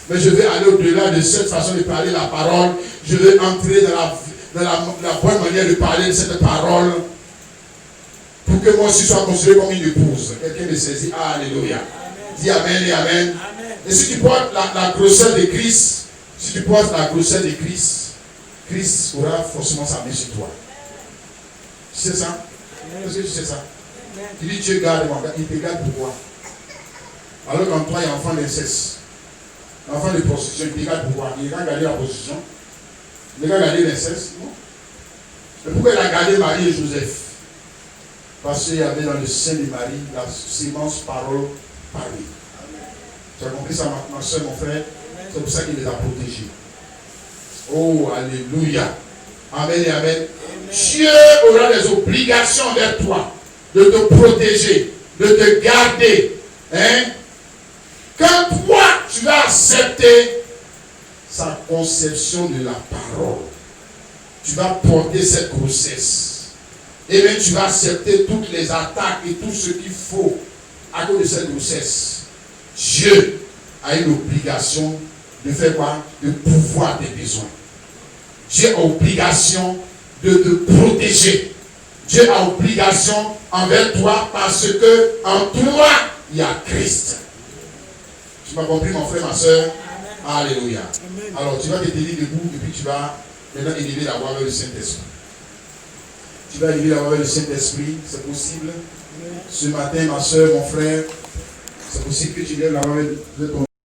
Mais je veux aller au-delà de cette façon de parler la parole. Je veux entrer dans la bonne manière de parler de cette parole pour que moi aussi sois considéré comme une épouse. Quelqu'un me saisit. Alléluia. Dis Amen et Amen. Et si tu portes la grosseur de Christ, Christ aura forcément sa main sur toi. Tu sais ça? Est-ce que tu sais ça? Tu dis Dieu garde moi. Il te garde pourquoi? Alors qu'en toi il y a enfant d'inceste, enfant de prostitution, il te garde pourquoi? Il va garder la prostitution. Il va garder l'inceste, non? Mais pourquoi il a gardé Marie et Joseph? Parce qu'il y avait dans le sein de Marie la sémence parole parlée. Tu as compris ça, ma soeur, mon frère? C'est pour ça qu'il les a protégés. Oh, alléluia. Amen et amen. Dieu aura des obligations envers toi de te protéger, de te garder. Hein? Quand toi, tu vas accepter sa conception de la parole, tu vas porter cette grossesse. Et bien, tu vas accepter toutes les attaques et tout ce qu'il faut à cause de cette grossesse. Dieu a une obligation de faire quoi? De pouvoir tes besoins. Dieu a obligation de te protéger. Dieu a obligation envers toi parce que en toi, il y a Christ. Tu m'as compris, mon frère, ma soeur? Alléluia. Amen. Alors, tu vas te tenir debout et puis tu vas maintenant élever la voix vers le Saint-Esprit. Tu vas élever la voix vers le Saint-Esprit, c'est possible. Ce matin, ma soeur, mon frère, c'est possible que tu lèves la voix vers ton